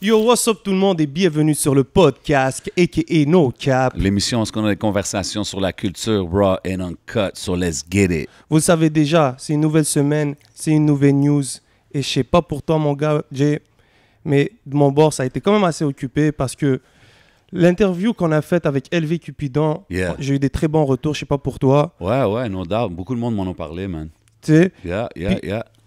Yo, what's up tout le monde et bienvenue sur le podcast a.k.a. No Cap. L'émission où on a des conversations sur la culture raw and uncut, so let's get it. Vous le savez déjà, c'est une nouvelle semaine, c'est une nouvelle news. Et je sais pas pour toi mon gars, Jay, mais de mon bord, ça a été quand même assez occupé parce que l'interview qu'on a faite avec LV Cupidon, Yeah. j'ai eu des très bons retours, je sais pas pour toi. Ouais, no doubt. Beaucoup de monde m'en a parlé, man. Tu sais. Yeah.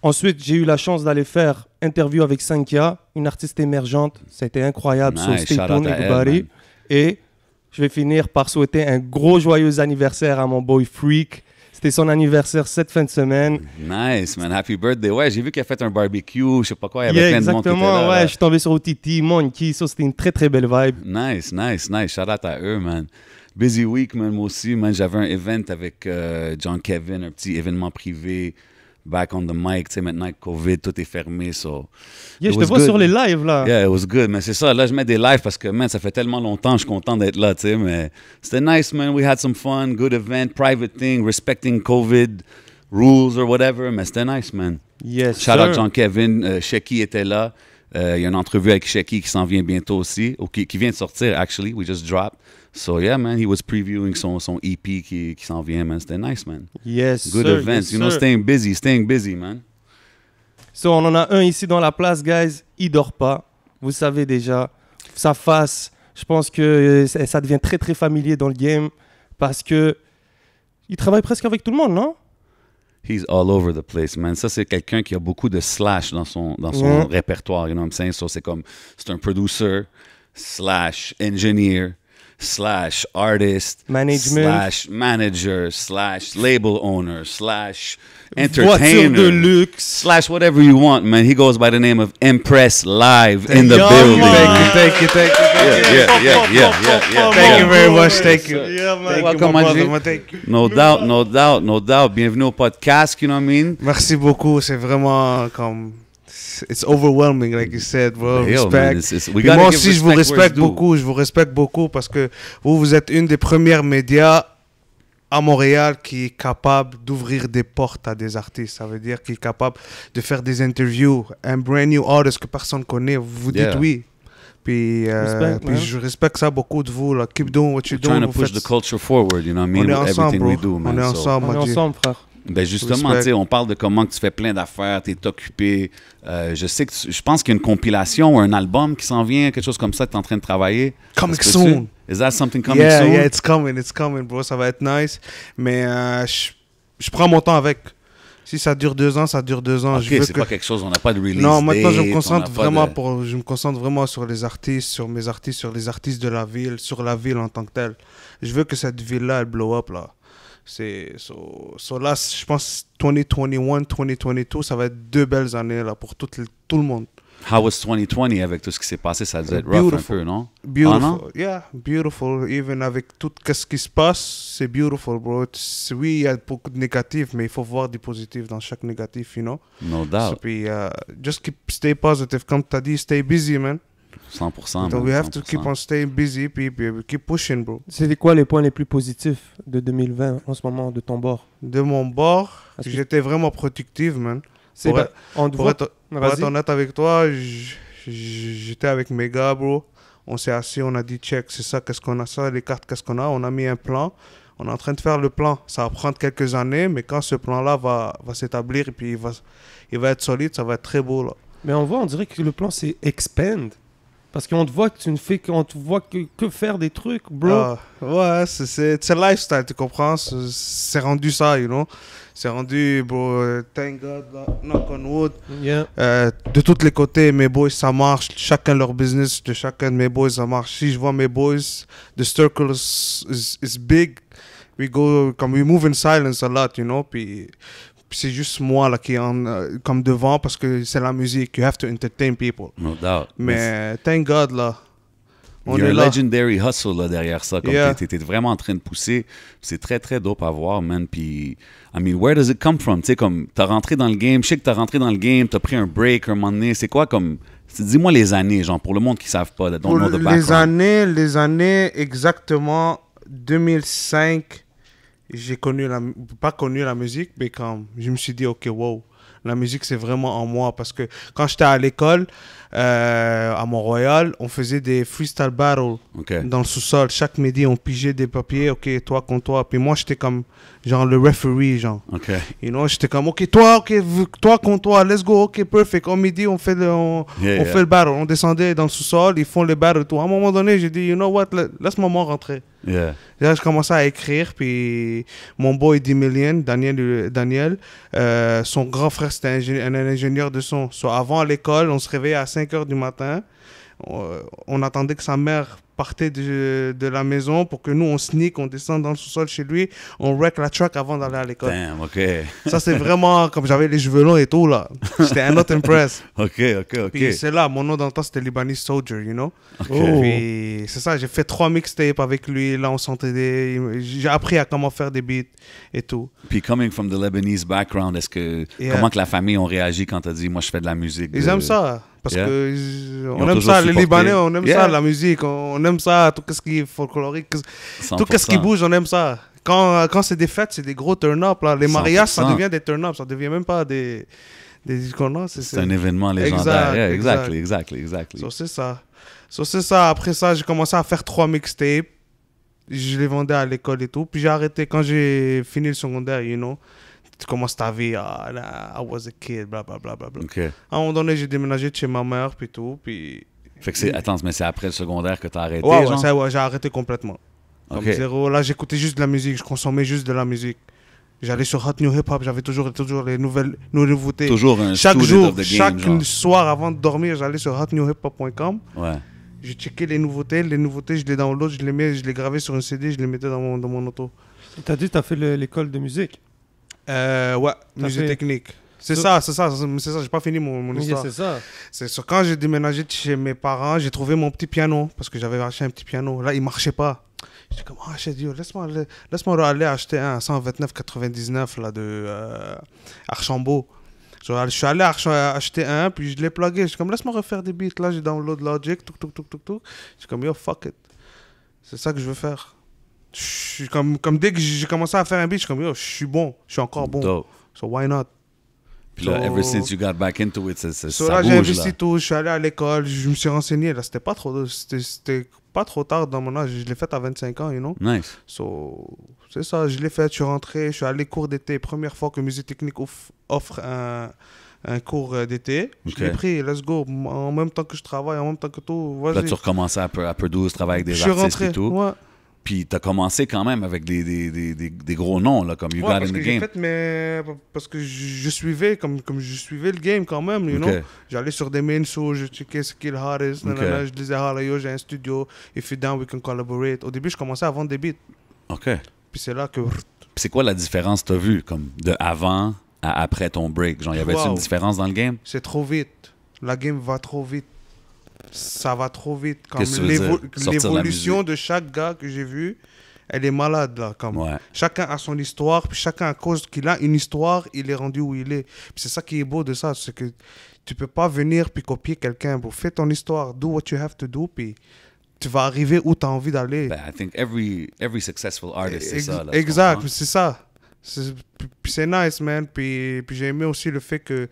Ensuite, j'ai eu la chance d'aller faire interview avec Sankia, une artiste émergente. Ça a été incroyable. Nice, So stay shout out tuned, à elle, everybody. man. Et je vais finir par souhaiter un gros joyeux anniversaire à mon boy Freak. C'était son anniversaire cette fin de semaine. Nice, man. Happy birthday. Ouais, j'ai vu qu'elle a fait un barbecue, je sais pas quoi. Il y avait Yeah, plein de monde qui était exactement. là. Ouais, là. je suis tombé sur OTT, Monkey. Ça, c'était une très, très belle vibe. Nice. Shout out à eux, man. Busy week, man, moi aussi, man. J'avais un event avec John Kevin, un petit événement privé. Back on the mic, tu sais, maintenant avec COVID, tout est fermé, so... Yeah, It je te was vois good. sur les lives, là. Yeah, it was good, mais c'est ça, là, je mets des lives parce que, man, ça fait tellement longtemps, je suis content d'être là, tu sais, mais c'était nice, man, we had some fun, good event, private thing, respecting COVID rules or whatever, mais c'était nice, man. Yes, Shout out sir. John Kevin, Shecky était là, il y a une entrevue avec Shecky qui s'en vient bientôt aussi, ou qui vient de sortir, actually, we just dropped. So, yeah, man, he was previewing son EP qui s'en vient, man, c'était nice, man. Yes, Good sir. events, Yes, you know, sir. staying busy, man. So, on en a un ici dans la place, guys. Il dort pas. Vous le savez déjà. Sa face, je pense que ça devient très, très familier dans le game parce que il travaille presque avec tout le monde, non? He's all over the place, man. Ça, c'est quelqu'un qui a beaucoup de slash dans son Yeah. répertoire, you know what I'm saying? So, c'est un producer, slash engineer, slash artist, Management. slash manager, slash label owner, slash Voiture entertainer, de luxe. slash whatever you want, man. He goes by the name of Empress Live in the Yeah, building. man. Thank you. Yeah. Thank you very much. Thank you. Yeah, man. Thank Welcome, you, my my brother, G. man. Thank you. No doubt. Bienvenue au podcast, you know what I mean? Merci beaucoup. C'est vraiment comme... It's overwhelming, like you said, bro. Yo, man, Respect. we Puis gotta moi give aussi, je vous respect where respecte it's due. beaucoup. Je vous respecte beaucoup parce que vous êtes une des premières médias à Montréal qui est capable d'ouvrir des portes à des artistes. Ça veut dire qu'il est capable de faire des interviews. Un brand new artist que personne connaît, vous dites Yeah. oui. Puis, Respect, puis man. je respecte ça beaucoup de vous. Là. Keep doing what you're Trying doing. to Vous push faites- the culture forward, you know what I mean? On est With ensemble, everything bro. we do, man. On est So- ensemble, On est mon G. ensemble, frère. Ben justement, Respect. tu sais, on parle de comment tu fais plein d'affaires, tu es occupé. Je sais que je pense qu'il y a une compilation ou un album qui s'en vient, quelque chose comme ça, tu es en train de travailler. Coming Est-ce que tu- soon. Is that something coming Yeah, soon? it's coming, bro. Ça va être nice. Mais je prends mon temps avec. Si ça dure 2 ans, ça dure 2 ans. Ok, Je veux c'est que- pas quelque chose, on n'a pas de release Non, maintenant je date, me on concentre n'a pas vraiment de- je me concentre vraiment sur les artistes, sur mes artistes, sur les artistes de la ville, sur la ville en tant que telle. Je veux que cette ville-là, elle blow up là. C'est so là, je pense 2021, 2022, ça va être 2 belles années là pour tout le monde. How was 2020 avec tout ce qui s'est passé? Ça a dû être rough un Beautiful. peu, non? Beautiful, Ah, non? yeah, beautiful. Even avec tout ce qui se passe, c'est beautiful, bro. Oui, il y a beaucoup de négatifs, mais il faut voir du positif dans chaque négatif, you know. No So, doubt. puis, just stay positive. Comme tu as dit, stay busy, man. 100%. So man, we have to 100%. keep on staying busy, puis keep pushing, bro. C'était quoi les points les plus positifs de 2020 en ce moment de ton bord? De mon bord, Est-ce que- j'étais vraiment productive, man. C'est Pour pas- on te Pour voit- être, pour Vas-y. être honnête avec toi, j'étais avec mes gars, bro. On s'est assis, on a dit check, c'est ça, qu'est-ce qu'on a, ça, les cartes, qu'est-ce qu'on a. On a mis un plan. On est en train de faire le plan. Ça va prendre quelques années, mais quand ce plan-là va s'établir et puis il va être solide, ça va être très beau, là. Mais on dirait que le plan c'est expand. Parce qu'on te voit que tu ne fais qu'on te voit que faire des trucs, bro. Ah, ouais, c'est un lifestyle, tu comprends? C'est rendu ça, you know? C'est rendu, bro, thank God, là, knock on wood. Yeah. De tous les côtés, mes boys, ça marche. Chacun leur business, de chacun de mes boys, ça marche. Si je vois mes boys, the circle is big. We go, comme we move in silence a lot, you know? Puis c'est juste moi, là, qui est comme devant parce que c'est la musique. You have to entertain people. No doubt. Mais thank God, là. On Il y a est un là. legendary hustle là, derrière ça. Comme Yeah. t'es vraiment en train de pousser. C'est très, très dope à voir, man. Puis, I mean, where does it come from? Tu sais, comme, t'as rentré dans le game. Je sais que t'as rentré dans le game. T'as pris un break un moment donné. C'est quoi comme... Dis-moi les années, genre, pour le monde qui ne savent pas. That don't Pour know the background. les années exactement 2005, j'ai pas connu la musique, mais quand je me suis dit, ok, wow, La musique, c'est vraiment en moi. Parce que quand j'étais à l'école, à Mont-Royal, on faisait des freestyle battles OK. dans le sous-sol. Chaque midi, on pigeait des papiers. OK, toi contre toi. Puis moi, j'étais comme, genre, le referee, genre. OK. You know, j'étais comme, OK, toi contre toi, let's go, OK, perfect. Au midi, on fait le battle. On descendait dans le sous-sol, ils font le battle et tout. À un moment donné, j'ai dit, you know what, laisse-moi rentrer. Yeah. Là, je commençais à écrire, puis mon boy D-Million, Daniel, son grand frère, c'était un ingénieur de son. Soit avant, à l'école, on se réveillait à 5 h du matin. On attendait que sa mère partait de la maison pour que nous, on sneak, on descende dans le sous-sol chez lui, on wreck la truck avant d'aller à l'école. Damn, OK. Ça, c'est vraiment, comme j'avais les cheveux longs et tout, là. J'étais not impressed. OK. Puis c'est là, mon nom dans le temps, c'était Libanese Soldier, you know. Oh. Puis c'est ça, j'ai fait 3 mixtapes avec lui, là, on s'entendait. J'ai appris à comment faire des beats et tout. Puis coming from the Lebanese background, comment que la famille ont réagi quand t'as dit, moi, je fais de la musique? Ils aiment ça. Parce Yeah. que ont on aime toujours ça, les supporté. Libanais, on aime Yeah. ça, la musique, on aime ça, tout ce qui est folklorique, tout ce qui 100%. bouge, on aime ça. Quand c'est des fêtes, c'est des gros turn-up, là. Les mariages, ça 100%. devient des turn-up, ça devient même pas des C'est un événement légendaire. Yeah, exactly. So, c'est ça. Après ça, j'ai commencé à faire 3 mixtapes. Je les vendais à l'école et tout. Puis j'ai arrêté quand j'ai fini le secondaire, you know. Tu commences ta vie, I was a kid, blablabla. OK. À un moment donné, j'ai déménagé de chez ma mère, puis tout. Puis... Fait que attends, mais c'est après le secondaire que t'as arrêté, Ouais, genre? j'ai arrêté complètement. Comme OK. zéro. Là, j'écoutais juste de la musique, je consommais juste de la musique. J'allais sur Hot New Hip Hop, j'avais toujours les nouveautés. Toujours un Chaque student jour, of the game, chaque genre. soir avant de dormir, j'allais sur hotnewhiphop.com. Ouais. Je checkais les nouveautés, je les download, je les gravais sur un CD, je les mettais dans mon auto. T'as dit, t'as fait l'école de musique. Ouais, musique fait- technique. C'est ça, j'ai pas fini mon Oui, histoire. c'est ça. C'est sur quand j'ai déménagé de chez mes parents, j'ai trouvé mon petit piano, parce que j'avais acheté un petit piano. Là, il marchait pas. J'étais comme, j'ai dit, laisse-moi aller acheter un à 129,99 là, de Archambault. Je suis allé acheter un, puis je l'ai plugué. J'étais comme, laisse-moi refaire des beats. Là, j'ai download Logic, tout. J'étais comme, yo, fuck it. C'est ça que je veux faire. Je suis comme dès que j'ai commencé à faire un beat, je suis comme, yo, je suis bon, je suis encore bon. Dope. So why not? Puis là, So- ever since you got back into it, So ça là, j'ai bouge, investi là. tout, je suis allé à l'école, je me suis renseigné. Là, c'était pas trop tard dans mon âge. Je l'ai fait à 25 ans, you know. Nice. So, c'est ça, je l'ai fait, je suis rentré, je suis allé cours d'été. Première fois que Musique Technique offre un cours d'été. Ok. Je l'ai pris, let's go. En même temps que je travaille, en même temps que tout, Là, vas-y. tu recommençais à produire, travailler avec des Je suis artistes rentré, et tout. ouais. Puis t'as commencé quand même avec des gros noms, là, comme You Ouais, Got parce in que the j'ai Game. fait parce que je suivais comme je suivais le game quand même, you Ok. know. J'allais sur des main shows, je checkais ce qui est le hardest, Ok. nanana, je disais yo, j'ai un studio, if you're down we can collaborate. Au début, je commençais à vendre des beats, OK. Puis puis c'est là que c'est quoi la différence que t'as vue, comme de avant à après ton break? Genre, y avait-tu Wow. une différence dans le game? c'est trop vite. La game va trop vite. Ça va trop vite. Comme Qu'est-ce que tu veux dire? Sortir de la l'évolution musique. de chaque gars que j'ai vu, elle est malade là. Comme Ouais. chacun a son histoire, puis chacun à cause qu'il a une histoire, il est rendu où il est. Puis c'est ça qui est beau de ça, c'est que tu peux pas venir puis copier quelqu'un. Bro. Fais ton histoire, do what you have to do, puis tu vas arriver où tu as envie d'aller. Ben, I think every successful artist, c'est ça. Là, tu Exact, comprends? c'est ça. Puis c'est nice, man. Puis j'ai aimé aussi le fait que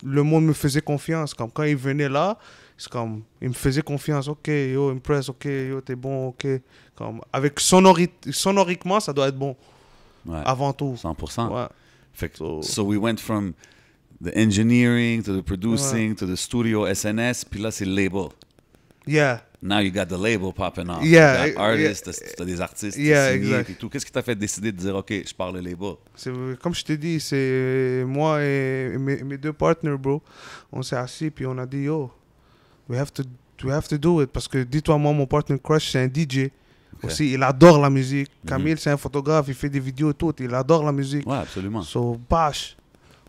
le monde me faisait confiance. Comme quand il venait là, c'est comme, il me faisait confiance. Ok, yo, impress, ok, yo, t'es bon, ok. Comme, avec sonoriquement, ça doit être bon, Ouais. avant tout. 100%. Ouais. Fait que, So- so we went from the engineering to the producing to the studio SNS, puis là, c'est le label. Yeah. Now you got the label popping off. Yeah, You got artists, t'as des artistes yeah, signés exact. et tout. Qu'est-ce qui t'a fait décider de dire, OK, je pars le label? Comme je t'ai dit, c'est moi et mes deux partners, bro. On s'est assis, puis on a dit, yo, we have to do it. Parce que, dis-toi, moi, mon partner Crush, c'est un DJ. Ok. Aussi, il adore la musique. Camille, c'est un photographe, il fait des vidéos et tout. Il adore la musique. Ouais, absolument. So, bash.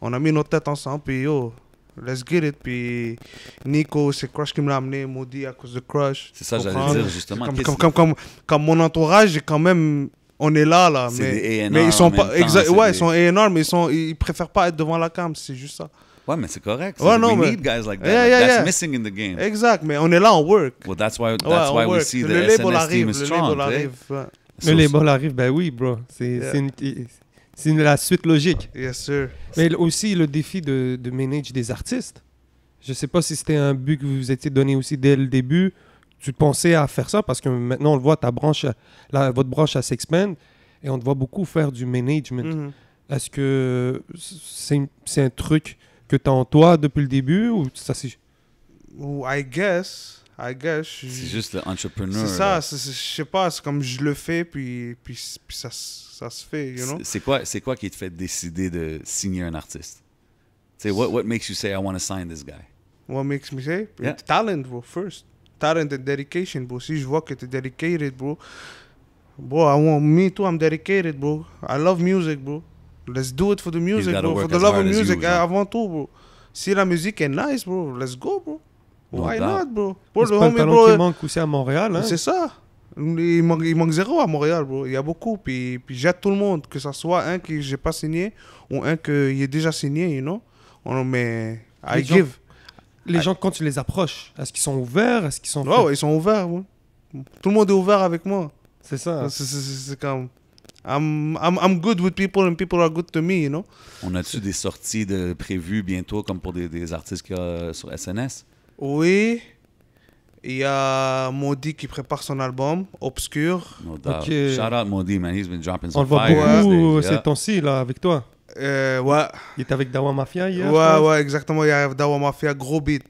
On a mis nos têtes ensemble, puis yo, let's get it. Puis Nico, c'est Crush qui me l'a amené, maudit à cause de Crush. C'est ça, j'allais Comprendre? dire, justement. Comme, Qu'est-ce- comme, comme, comme, comme mon entourage, est quand même, on est là. C'est des A&R mais ils sont en pas, même temps, c'est ouais, des- ils sont A&R, mais ils préfèrent pas être devant la cam, c'est juste ça. Ouais, mais c'est correct. Ouais, non, we mais- need guys like that. Yeah, Like, yeah, that's yeah. missing in the game. Exact, mais on est là, on work. Well, that's why Ouais, on we work. see the le SNS label arrive, team is le strong. label tu sais. arrive. Ouais. Le label arrive, ben oui, bro. C'est Yeah. c'est une- C'est la suite logique. Yes, sir. Mais aussi le défi de manager des artistes. Je sais pas si c'était un but que vous vous étiez donné aussi dès le début. Tu pensais à faire ça parce que maintenant on le voit, votre branche s'expand et on te voit beaucoup faire du management. Mhm. Est-ce que c'est un truc que tu as en toi depuis le début ou ça c'est... Ou I guess. C'est juste l'entrepreneur. C'est ça, je sais pas, c'est comme je le fais, puis ça se fait, you know? C'est quoi qui te fait décider de signer un artiste? Tu sais, what makes you say, I want to sign this guy? What makes me say? Yeah. Talent, bro, first. Talent and dedication, bro. Si je vois que t'es dedicated, bro. Bro, me too, I'm dedicated, bro. I love music, bro. Let's do it for the music, gotta bro. work For the as love of hard as music, you, genre. avant tout, bro. Si la musique est nice, bro, let's go, bro. No Why doubt. not, bro? Bro, C'est le pas le homie, talent bro, qui manque aussi à Montréal. Hein? c'est ça. Il manque zéro à Montréal, bro. Il y a beaucoup. Puis j'aide tout le monde, que ce soit un que j'ai pas signé ou un qui est déjà signé, you know? Mais I Les gens- give. Les gens, quand tu les approches, est-ce qu'ils sont ouverts? Est-ce qu'ils sont... Ouais, ils sont ouverts, ouais. Tout le monde est ouvert avec moi. C'est ça. C'est comme... I'm good with people and people are good to me, you know? On a-tu des sorties prévues bientôt, comme pour des artistes qu'il y a sur SNS? Oui. Il y a Maudit qui prépare son album, Obscur. No doubt. Ok. Shout out Maudit, man. He's been dropping On some le voit fire. beaucoup these days, ces temps-ci, là, avec toi. Ouais. Il était avec Dawa Mafia hier, je pense. Ouais, exactement. Il y a Dawa Mafia, gros beat.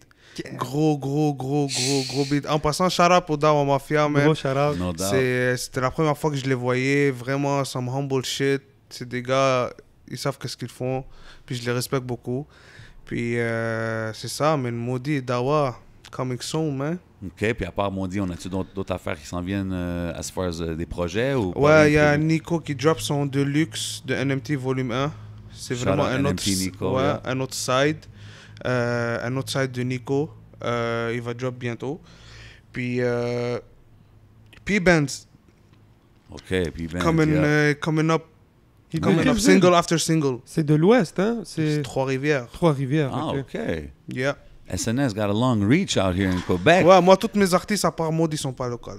Gros beat. En passant, shout out pour Dawa Mafia, man. Gros shout-out. No doubt. C'était la première fois que je les voyais. Vraiment, some humble shit. C'est des gars, ils savent qu'est-ce qu'ils font. Puis je les respecte beaucoup. Puis c'est ça, man. Maudit et Dawa, coming soon, man. OK, puis à part Maudit, on a-tu d'autres affaires qui s'en viennent as far as des projets? Ou pas Ouais, il y rien a prévu? Nico qui drop son Deluxe de NMT Volume 1. C'est Shout vraiment out un autre, NMT Nico, ouais, yeah. un autre side. Un autre side de Nico. Il va drop bientôt. Puis Benz, OK, puis ben, coming up, Il coming vient up de single after single. C'est de l'Ouest, hein? C'est C'est Trois-Rivières. Trois-Rivières. Ah, ok. OK. Yeah. SNS got a long reach out here in Quebec. Ouais, moi, tous mes artistes, à part Maud, ils sont pas locaux.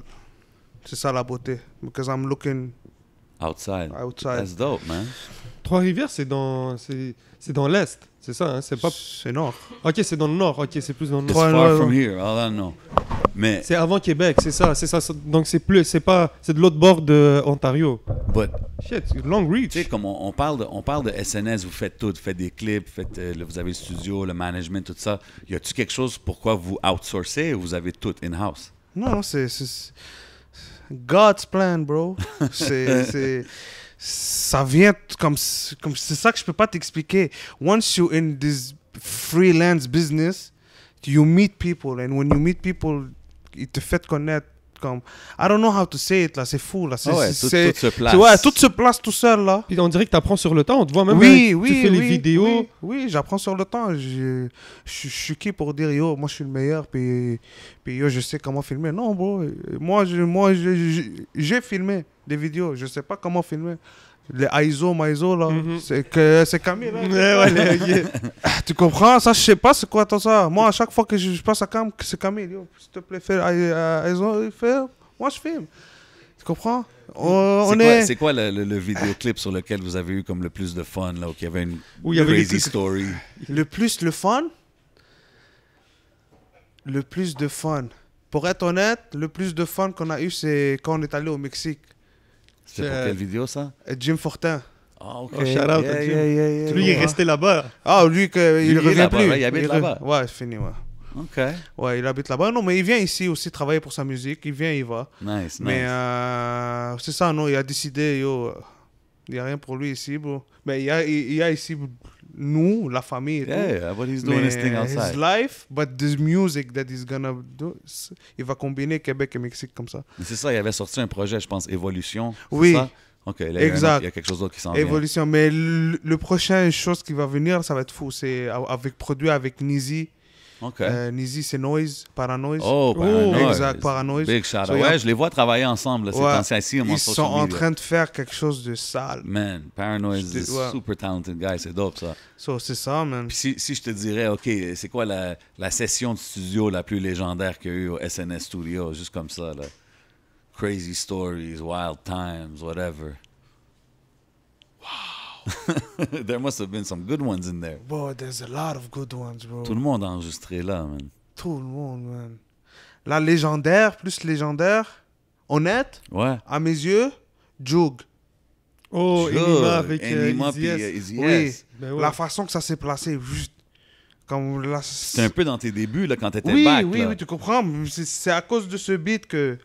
C'est ça la beauté. Because I'm looking Outside. outside. That's dope, man. Trois-Rivières, c'est dans l'Est, c'est ça, hein? C'est pas... C'est nord. Ok, c'est dans le Nord, ok, c'est plus dans le It's Nord. Ouais, far ouais, from ouais. here. I don't know. Mais, C'est avant Québec, c'est ça. Donc c'est de l'autre bord de Ontario. but, Shit, long reach. tu sais, comme on parle de SNS, vous faites tout, vous faites des clips, vous avez le studio, le management, tout ça. Y a-tu quelque chose pourquoi vous outsourcez ou vous avez tout in-house? Non, c'est God's plan, bro. Ça vient comme c'est ça que je peux pas t'expliquer. Once you're in this freelance business, you meet people, and when you meet people, ils te font connaître comme I don't know how to say it là, c'est fou là. Ah ouais, tout se place. Ouais, tout se place tout seul là. Puis on dirait que tu apprends sur le temps, on te voit même Oui, tu fais les vidéos. Oui, j'apprends sur le temps. Je suis qui pour dire yo, moi je suis le meilleur, puis yo, je sais comment filmer. Non, bro. Moi, j'ai filmé des vidéos. Je sais pas comment filmer. Les ISO, MISO, là. Mhm. C'est Camille, là. Ouais, Tu comprends? Ça, je sais pas c'est quoi tout ça. Moi, à chaque fois que je passe à Cam, c'est Camille. Yo, s'il te plaît, fais ISO, fais. Moi, je filme. Tu comprends? C'est quoi le vidéoclip sur lequel vous avez eu comme le plus de fun, là, où il y avait une Où il y avait des crazy trucs- story? Le plus de fun. Pour être honnête, le plus de fun qu'on a eu, c'est quand on est allé au Mexique. C'est pour quelle vidéo, ça? Jim Fortin. Ah, OK. Oh, shout out à Jim. yeah. Lui, il est resté là-bas. Ah, lui, il est revient là-bas, plus. ouais, il habite là-bas. Ouais, c'est fini, ouais. OK. Ouais, il habite là-bas. Non, mais il vient ici aussi travailler pour sa musique. Il vient, il va. Nice, Mais nice. c'est ça, non, il a décidé, yo, il n'y a rien pour lui ici, bro. Mais il y a ici, nous, la famille et tout. Yeah, but he's doing Mais his thing his outside. life, but the music that he's gonna do, il va combiner Québec et Mexique comme ça. Mais c'est ça, il avait sorti un projet, je pense, Évolution. c'est Oui. ça? OK, là, Exact. il y a quelque chose d'autre qui s'en vient. Évolution. Mais le prochain chose qui va venir, ça va être fou. C'est produit avec Nizi. OK. Nizi, c'est Noise, Paranoise. Oh, Paranoise. exact, Paranoise. Big shout out. So, Ouais, je les vois travailler ensemble, là, ces Ouais. temps-ci, ici, Ils sont en train de faire quelque chose de sale. Man, Paranoise is Ouais. super talented guy, c'est dope, ça. So, c'est ça, man. Puis si je te dirais, OK, c'est quoi la session de studio la plus légendaire qu'il y a eu au SNS Studio, juste comme ça, là? Crazy stories, wild times, whatever. There must have been some good ones in there. Bro, there's a lot of good ones, bro. Tout le monde a enregistré là, man. Tout le monde, man. La légendaire, plus légendaire, honnête, Ouais. à mes yeux, Jug. Oh, Sure. Enima avec Enima Easy puis, S. Easy Oui. S. Ben ouais. La façon que ça s'est placé, juste comme là. C'était un peu dans tes débuts, là, quand t'étais Oui, back, oui, là. oui, tu comprends. C'est à cause de ce beat que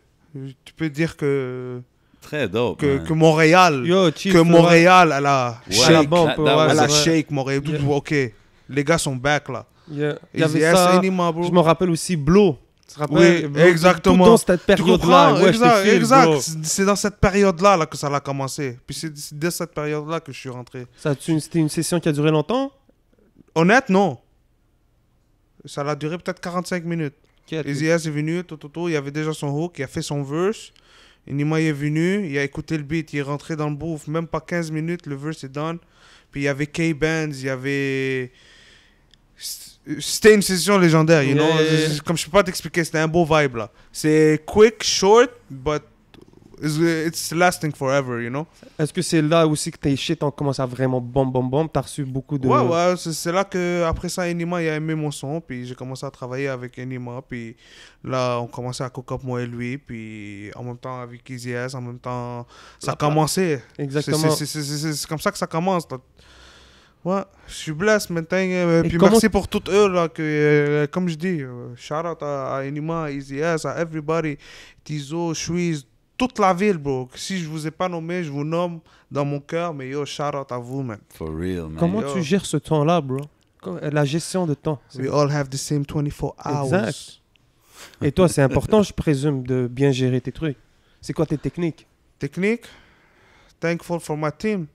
tu peux dire que Très dope, man. que Montréal, Yo, Chief, que Montréal, elle a Ouais, à la shake, bombe, that ouais, was elle a c'est vrai. shake Montréal. Yeah. Ok, les gars sont back là. Yeah. Il y Easy avait S, ça. Enima, bro. Je me rappelle aussi Blow. Tu te rappelles? Oui, Blow, exactement. Tout dans cette Tu période-là. comprends? Ouais, je te Exact, file, exact. bro. C'est dans cette période-là là, que ça a commencé. Puis c'est dès cette période-là que je suis rentré. C'était une session qui a duré longtemps? Honnête, non. Ça a duré peut-être 45 minutes. Quel- Easy S est venu, il avait déjà son hook, il a fait son verse. Enima est venu, il a écouté le beat, il est rentré dans le booth, même pas 15 minutes, le verse est done. Puis il y avait K-Benz, il y avait... C'était une session légendaire, you Yeah, know. yeah, yeah. Comme je peux pas t'expliquer, c'était un beau vibe là. C'est quick, short, but it's lasting forever, you know. Est-ce que c'est là aussi que tes shit ont commencé à vraiment bomb? T'as reçu beaucoup de... Ouais, c'est là que après ça, Enima il a aimé mon son, puis j'ai commencé à travailler avec Enima, puis là on commençait à cook up moi et lui, puis en même temps avec Easy S, en même temps ça a commencé. Exactement. C'est comme ça que ça commence. Là. Ouais, je suis blessé maintenant, puis comment- merci pour toutes eux là, que comme je dis, shout out à Enima, à Easy S, à everybody, Tizo, Shreeze, toute la ville, bro. Si je vous ai pas nommé, je vous nomme dans mon cœur, mais yo, shout out à vous, man. For real, man. Comment Yo. tu gères ce temps-là, bro? La gestion de temps. We all have the same 24 hours. Exact. Et toi, c'est important, je présume, de bien gérer tes trucs. C'est quoi tes techniques? Technique, thankful for my team.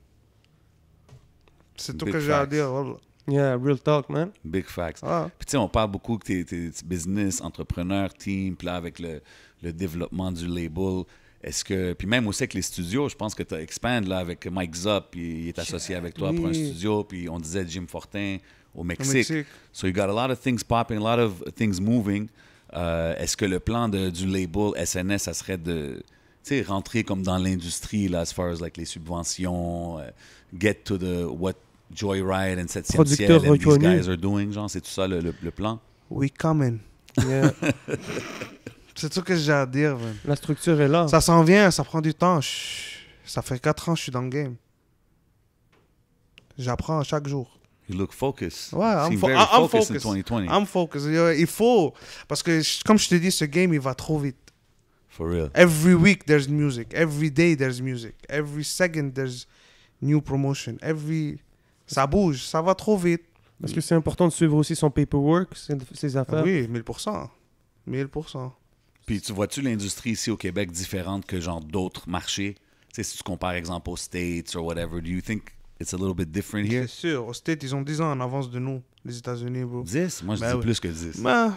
C'est tout Big que j'ai à facts. dire. Voilà. Yeah, real talk, man. Big facts. Ah. Puis tu sais, on parle beaucoup que t'es business, entrepreneur, team, puis là, avec le développement du label, est-ce que... Puis même aussi avec les studios, je pense que tu as expand là avec Mike Zop, puis il est associé avec toi pour un Oui. studio, puis on disait Jim Fortin au Au Mexique. Mexique. So you got a lot of things popping, a lot of things moving. Est-ce que le plan du label SNS, ça serait de... Tu sais, rentrer comme dans l'industrie, là, as far as like les subventions, get to the what Joyride and 7e Producteur ciel and these reconnu. guys are doing, genre, c'est tout ça le plan? We coming. Yeah. C'est tout que j'ai à dire, man. La structure est là. Ça s'en vient, ça prend du temps. Ça fait 4 ans que je suis dans le game. J'apprends chaque jour. You look focused. Ouais, You I'm, seem fo- very I'm focused in focused. 2020. I'm focused. Il faut. Parce que, comme je te dis, ce game, il va trop vite. For real. Every week, there's music. Every day, there's music. Every second, there's new promotion. Ça bouge. Ça va trop vite. Parce que c'est important de suivre aussi son paperwork, ses affaires. Oui, 1000%. 1000%. Puis tu vois-tu l'industrie ici au Québec différente que genre d'autres marchés? Tu sais, si tu compares exemple aux States or whatever, do you think it's a little bit different here? C'est sûr. Aux States, ils ont 10 ans en avance de nous, les États-Unis, bro. 10? Moi, je Ben dis oui. plus que 10. Moi,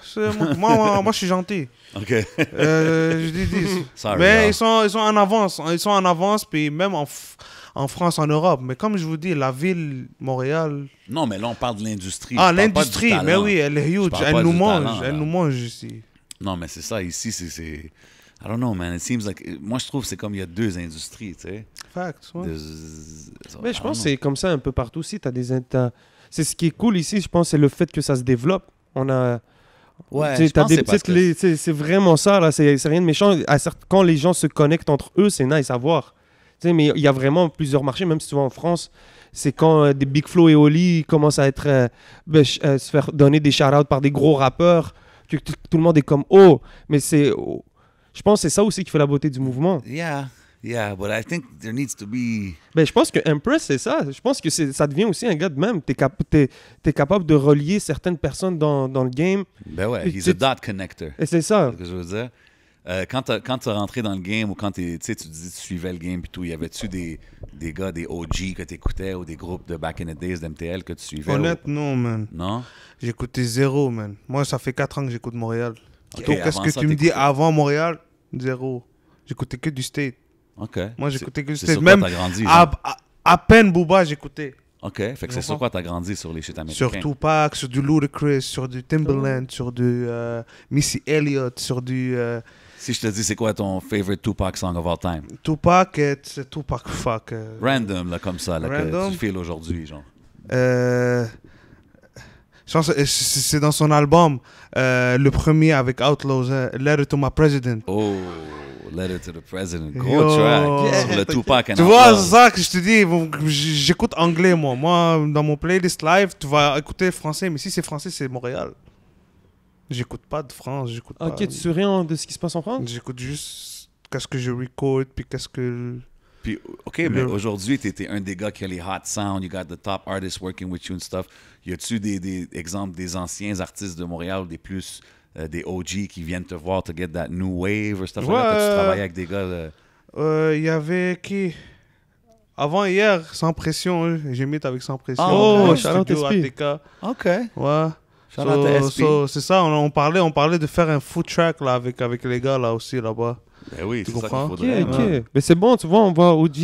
je suis gentil. OK. Je dis 10. Sorry, Mais y'all. ils sont en avance. Ils sont en avance, puis même en France, en Europe. Mais comme je vous dis, la ville, Montréal... Non, mais là, on parle de l'industrie. Ah, Je parle pas du l'industrie, talent. mais oui, elle est Je huge. parle Elle pas nous du mange. talent, Elle là. nous mange ici. Non, mais c'est ça. Ici, c'est... I don't know, man. It seems like... Moi, je trouve que c'est comme il y a deux industries, tu sais. Facts, ouais. Mais je pense que c'est comme ça un peu partout aussi. C'est ce qui est cool ici, je pense, c'est le fait que ça se développe. On a... Ouais, Tu sais, je t'as pense des que c'est parce petites que... c'est vraiment ça, là. C'est rien de méchant. Quand les gens se connectent entre eux, c'est nice à voir. Tu sais, mais il y a vraiment plusieurs marchés, même si tu vas en France. C'est quand des Big Flo et Oli commencent à être, se faire donner des shout-outs par des gros rappeurs, que tout le monde est comme « Oh !» Mais c'est... oh. Je pense que c'est ça aussi qui fait la beauté du mouvement. Yeah, but I think there needs to be... Ben, je pense que Empress, c'est ça. Je pense que ça devient aussi un gars de même. T'es capable de relier certaines personnes dans le game. Ben ouais, Et he's tu- a dot connector. Et c'est ça. C'est ce que je veux dire. Quand t'es rentré dans le game ou quand tu dis tu suivais le game et tout, y avait-tu des gars, des OG que t'écoutais ou des groupes de back in the days d'MTL que tu suivais? Honnête, non, man. Non? J'écoutais zéro, man. Moi, ça fait 4 ans que j'écoute Montréal. Ok, Donc, qu'est-ce avant que ça, tu me dis t'écoutais- avant Montréal? Zéro. J'écoutais que du State. OK. Moi, j'écoutais que du C'est State. sur quoi Même t'as grandi? à, genre? à peine Booba, j'écoutais. OK, fait que c'est sur quoi t'as grandi sur les shit américains? Sur Tupac, sur du Ludacris, sur du Timbaland, sur du Missy Elliott, sur du Si je te dis, c'est quoi ton favorite Tupac song of all time? Tupac, c'est Tupac fuck. Random, là, comme ça, là, Random. que tu files aujourd'hui, genre. Je pense que c'est dans son album, le premier avec Outlaws, Letter to My President. Oh, Letter to the President. Yo. Gros track. Yeah. Sur le Tupac and Tu vois, Outlaws. c'est ça que je te dis, j'écoute anglais, moi. Moi, dans mon playlist live, tu vas écouter français, mais si c'est français, c'est Montréal. J'écoute pas de France, j'écoute pas. Ok, tu sais rien de ce qui se passe en France? J'écoute juste qu'est-ce que je record, puis qu'est-ce que... Puis, OK, mais aujourd'hui, tu étais un des gars qui a les hot sound, you got the top artists working with you and stuff. Y a-tu des exemples des anciens artistes de Montréal, des plus, des OG qui viennent te voir to get that new wave or stuff like that? Tu travailles avec des gars... Il y avait qui? Avant hier, Sans Pression, j'ai mis avec Sans Pression. Oh, au shout-out studio SP. ATK. OK. Ouais. Shout out to SP. C'est ça, on parlait de faire un food track là, avec les gars là aussi là-bas. Ben oui, Tu c'est ça qu'il comprends? Ok, faudrait. ok. man. Mais c'est bon, tu vois, on voit OG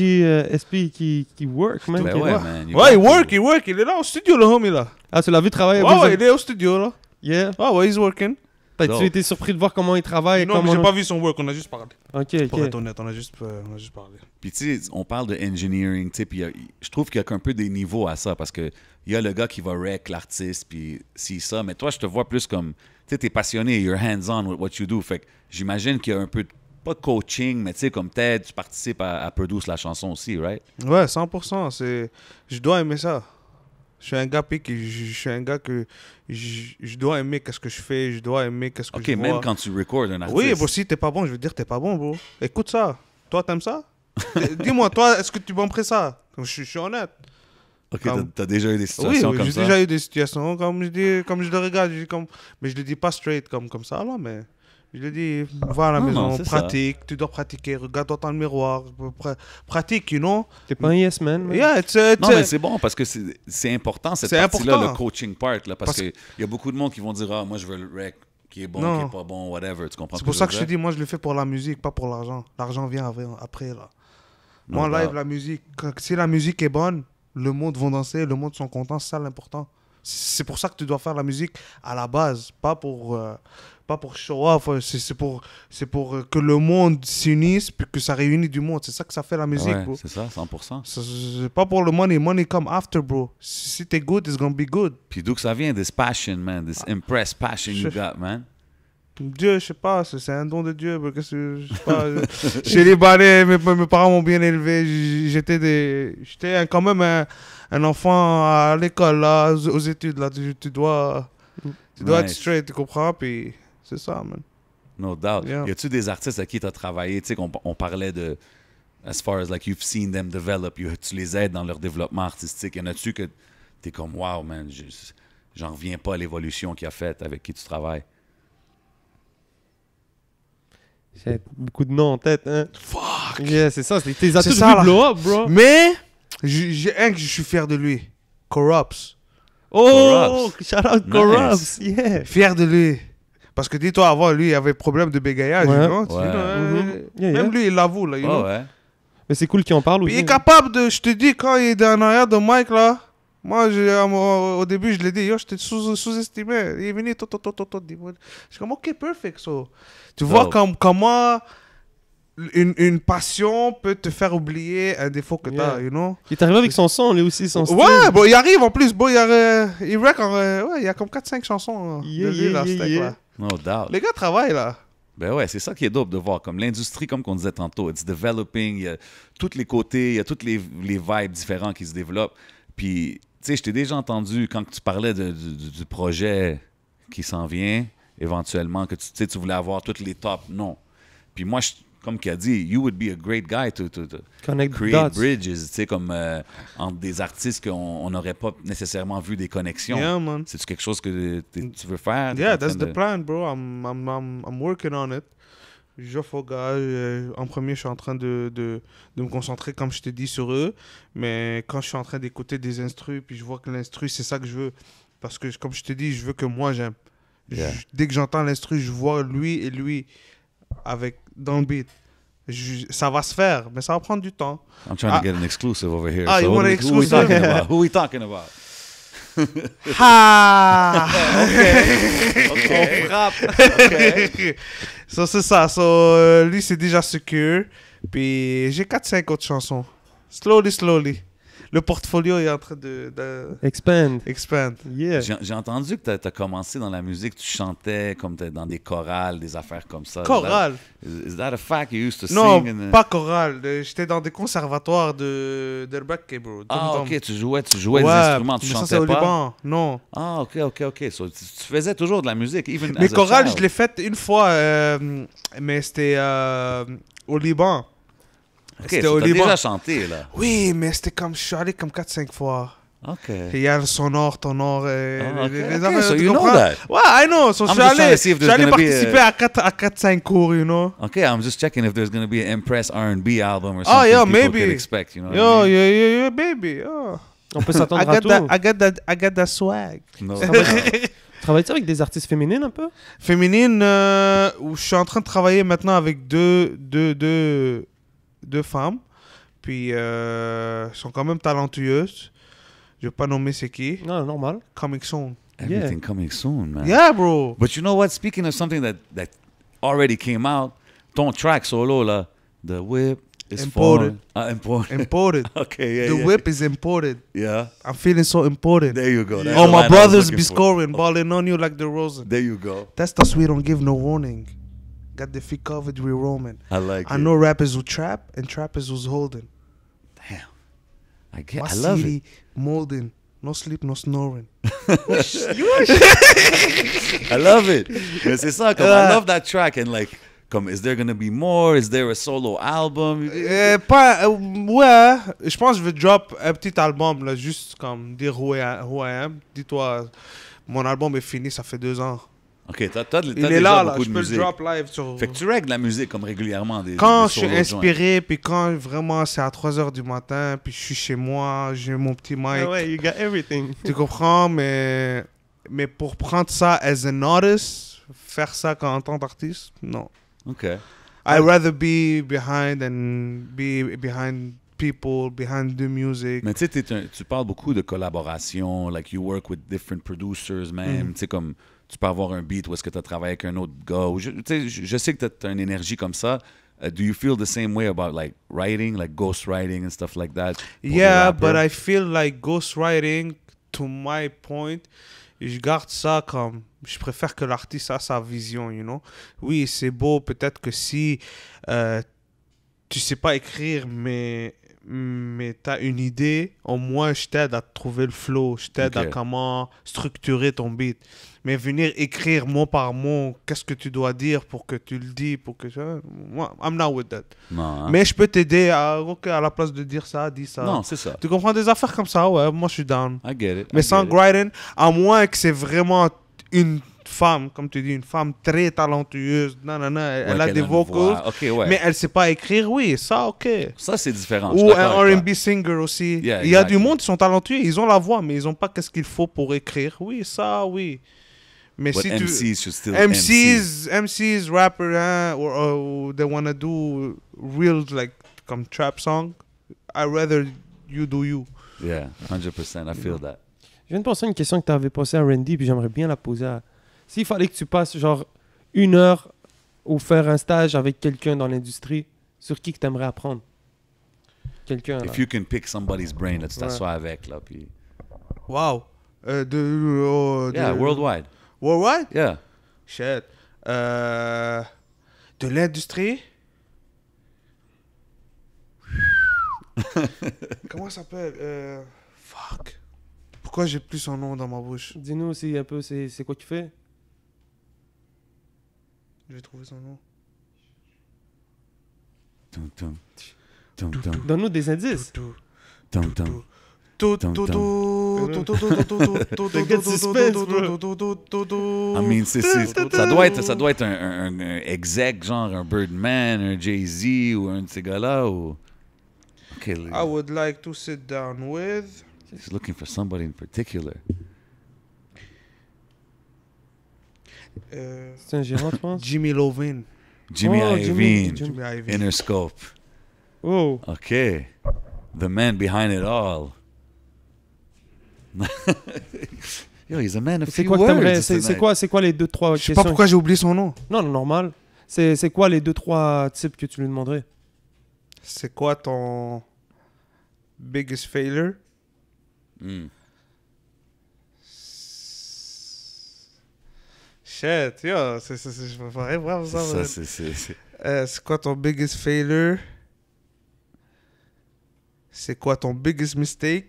SP qui work, man. Ben qui- ouais, man. Ouais, il work, il est là au studio le homie là. Ah, tu l'as vu travailler Ouais, avec ouais, eux? il est au studio là. Yeah. Ah ouais, he's working. T'as-tu Dope. été surpris de voir comment il travaille? Non, mais comment... j'ai pas vu son work, on a juste parlé. Ok, Pour ok. être honnête, on a juste parlé. Puis tu sais, on parle de engineering, tu sais, puis je trouve qu'il y a qu'un peu des niveaux à ça, parce que il y a le gars qui va wreck l'artiste, puis si ça, mais toi, je te vois plus comme, tu sais, t'es passionné, you're hands-on with what you do, fait que j'imagine qu'il y a un peu, pas de coaching, mais tu sais, comme t'aides, tu participes à produire la chanson aussi, right? Ouais, 100%. Je dois aimer ça. Je suis un gars piqué, je suis un gars que je dois aimer qu'est-ce que je fais, je dois aimer qu'est-ce que OK, je même vois. quand tu recordes un artiste. Oui, bro, si t'es pas bon, je veux dire t'es pas bon, bro. Écoute ça. Toi, t'aimes ça? Dis-moi, toi, est-ce que tu bomberais ça? Je suis honnête. OK, comme- t'as déjà eu des Oui, situations comme j'ai ça? déjà eu des situations comme je le regarde, mais je le dis pas straight comme ça là, mais je le dis, va à la Non, maison, non, c'est ça. pratique, tu dois pratiquer, regarde-toi dans le miroir, pratique, you know? T'es pas un yes man, man. Yeah, Non, mais c'est bon parce que c'est important cette C'est partie-là, important. le coaching part, là, parce Parce qu'il y a beaucoup de monde qui vont dire « Ah, moi, je veux le rec qui est bon, Non. qui est pas bon, whatever. » Tu comprends C'est ce pour je ça veux que je te dire? dis, moi je le fais pour la musique, pas pour l'argent. L'argent vient après là. No Moi, live, doubt. la musique, si la musique est bonne, le monde va danser, le monde sont contents, c'est ça l'important. C'est pour ça que tu dois faire la musique à la base, pas pour show off, c'est pour que le monde s'unisse, puis que ça réunit du monde. C'est ça que ça fait la musique, Ouais, bro. c'est ça, 100%. C'est pas pour le money come after, bro. Si t'es good, it's gonna be good. Puis d'où que ça vient, this passion, man, this impressed passion you got, man. Dieu, je sais pas, c'est un don de Dieu. Parce que, je sais pas, chez les Libanais, mes parents m'ont bien élevé. J'étais quand même un enfant à l'école, là, aux études. Là, tu dois être Nice. straight, tu comprends? Puis c'est ça, man. No doubt. Yeah. Y a-tu des artistes à qui tu as travaillé, tu sais, on parlait de, as far as like you've seen them develop, tu les aides dans leur développement artistique. Y en a-tu que t'es comme, wow, man, j'en reviens pas à l'évolution qu'il a faite avec qui tu travailles? J'ai beaucoup de noms en tête, hein. Fuck! Yeah, c'est ça. T'es as C'est tous ça, vu là. blow up, bro. Mais, j'ai un que je suis fier de lui. Corrupts. Oh, shout out Nice. Corrupts. Yeah. Fier de lui. Parce que dis-toi, avant, lui, il avait problème de bégayage. Ouais. You know? Ouais. Yeah, Même yeah. lui, il l'avoue, là. You know? Ouais. Mais c'est cool qu'il en parle Puis aussi. il est capable de, je te dis, quand il est en arrière de Mike là, moi au début je l'ai dit, yo, je t'ai sous-estimé. Il est venu, dis-moi. Je suis comme, ok, perfect. So. Tu vois comment une passion peut te faire oublier un défaut que Yeah. t'as, you know? Il est arrivé avec son son, lui aussi, son style. Ouais, bon, il arrive en plus, bon, il rec ouais, il y a comme 4-5 chansons Yeah, de lui, là, yeah, steak, yeah. là. No doubt. Les gars travaillent là. Ben ouais, c'est ça qui est dope de voir. Comme l'industrie, comme qu'on disait tantôt, it's developing, il y a tous les côtés, il y a toutes les vibes différents qui se développent. Puis, tu sais, je t'ai déjà entendu quand tu parlais du projet qui s'en vient, éventuellement, que tu voulais avoir toutes les tops. Non. Puis moi, comme qu'il a dit, you would be a great guy to Connect create dots. bridges, tu sais, comme entre des artistes qu'on n'aurait pas nécessairement vu des connexions. Yeah, man. C'est-tu quelque chose que tu veux faire? T'es Yeah, en train that's de- the plan, bro. I'm working on it. J'offre aux gars. En premier, je suis en train de me concentrer, comme je t'ai dit, sur eux. Mais quand je suis en train d'écouter des instrus, puis je vois que l'instru, c'est ça que je veux. Parce que, comme je t'ai dit, je veux que moi, j'aime. Yeah. Dès que j'entends l'instru, je vois lui et lui dans le beat. Ça va se faire, mais ça va prendre du temps. I'm trying to get an exclusive over here. Ah, you want an who we exclusive? talking about? Who we talking about? Ha! On frappe. So, c'est ça. So, lui, c'est déjà secure. Puis, j'ai 4-5 autres chansons. Slowly. Le portfolio est en train de Expand. expand. Yeah. J'ai entendu que tu as commencé dans la musique, tu chantais comme dans des chorales, des affaires comme ça. Chorale. Is that a fact? You used to Non, sing? pas chorale. J'étais dans des conservatoires de Rebecca, bro. Ah, ok, tu jouais Ouais, des instruments, tu mais ça, chantais c'est au pas? Liban. Non. Ah, ok. So, tu faisais toujours de la musique, even Mais as a chorale, child. je l'ai faite une fois, mais c'était au Liban. Ok, c'était so au t'as Liban. déjà chanté, là. Oui, mais c'était comme, je suis allé comme 4-5 fois. Ok. Et il y a le sonore, tonore, Ah, ok, les ok, affaires, so tu you know comprends? that. Ouais, I know. So, je I'm suis just trying allé, to see if je suis allé there's gonna be participer à 4-5 cours, you know? Okay, I'm just checking if there's gonna be an Impress R&B album or Oh, something yeah, people maybe. could expect, you know what Yo, I mean? yo, baby. Oh. On peut s'attendre à tout. I got that swag. No. Travailles-tu avec des artistes féminines un peu? Féminine, où je suis en train de travailler maintenant avec deux femmes. Puis, elles sont quand même talentueuses. Je vais pas nommer c'est qui. Non, normal. Coming soon. Everything coming soon, man. Yeah, bro. But you know what? Speaking of something that already came out, ton track solo, là, The Whip is Imported. Imported. Imported. Okay, yeah, The yeah. whip is imported. Yeah. I'm feeling so imported. There you go. That's All the my line I was brothers looking be for. scoring, balling on you like the Rosen. There you go. That's the sweet, don't give no warning. Got the feet covered, we roaming. I like I it. know rappers who trap and trappers who's holding. Damn. My I love city it. molding. No sleep, no snoring. I love it. Mais c'est ça, comme I love that track and like, comme is there gonna be more? Is there a solo album? Ouais, je pense que je vais drop un petit album, là, juste comme dire who I am. Dis-toi, mon album est fini, ça fait 2 ans. Ok, t'as Il déjà est là, beaucoup je de peux musique. le drop live sur... Fait que tu règles la musique comme régulièrement Quand des je suis solo joints. inspiré, puis quand vraiment c'est à 3h du matin, puis je suis chez moi, j'ai mon petit mic. Ah ouais, you got everything. Tu comprends, mais pour prendre ça as an artist, faire ça en tant qu'artiste, non. Ok. I'd rather be behind and be behind people, behind the music. Mais tu sais, tu parles beaucoup de collaboration, like you work with different producers même, tu sais, comme tu peux avoir un beat où est-ce que tu as travaillé avec un autre gars. Je sais que tu as une énergie comme ça. Do you feel the same way about like writing, like ghostwriting and stuff like that? Yeah, but I feel like ghostwriting, to my point, je garde ça comme... Je préfère que l'artiste a sa vision, you know. Oui, c'est beau, peut-être que si tu sais pas écrire, mais t'as une idée, au moins je t'aide à trouver le flow, je t'aide à comment structurer ton beat. Mais venir écrire mot par mot, qu'est-ce que tu dois dire pour que tu le dis, pour que... Moi, I'm not with that. Non, hein? Mais je peux t'aider à, ok, à la place de dire ça, dis ça. Non, c'est ça. Tu comprends des affaires comme ça, ouais, moi je suis down. I get it. Mais songwriting, à moins que c'est vraiment une femme, comme tu dis, une femme très talentueuse, elle a des vocals, mais elle sait pas écrire, oui, ça, ok. Ça, c'est différent. Ou un R&B singer aussi. Yeah, il y a du monde qui sont talentueux, ils ont la voix, mais ils ont pas qu'est-ce qu'il faut pour écrire. Oui, ça, oui. Mais But si MCs should still MCs, rappers, hein, or they wanna do real, like, comme trap song, I'd rather you do you. Yeah, 100%, I feel that. Je viens de penser à une question que tu avais posée à Randy, puis j'aimerais bien la poser à... S'il fallait que tu passes genre 1 heure ou faire un stage avec quelqu'un dans l'industrie, sur qui que tu aimerais apprendre? Quelqu'un, là. If you can pick somebody's brain, là, tu t'assois avec, là, puis... Wow. Yeah, worldwide. Worldwide? Yeah. Shit. De l'industrie? Comment ça s'appelle? Fuck. Pourquoi j'ai plus son nom dans ma bouche? Dis-nous aussi un peu, c'est quoi qu'il fait? Je vais trouver son nom. Tum, tum. Tum, tum. Donne-nous des indices. Tum, tum. I mean, ça doit être un exec, genre un Birdman, un Jay-Z ou un de ces gars-là, ou... Okay, I would like to sit down with... he's looking for somebody in particular. C'est un gérant, je pense. Jimmy Iovine. Jimmy Oh, Iovine, Jimmy Iovine. Interscope. Oh. Okay. The man behind it all. Yo, he's a man of C'est few quoi que words. t'aimerais- c'est quoi les 2-3 Je sais questions? pas pourquoi j'ai oublié son nom. Non, normal. C'est quoi les 2-3 types que tu lui demanderais? C'est quoi ton biggest failure? Mm. Shit, yo, je me ferais voir ça. Ça, man. C'est quoi ton biggest failure? C'est quoi ton biggest mistake?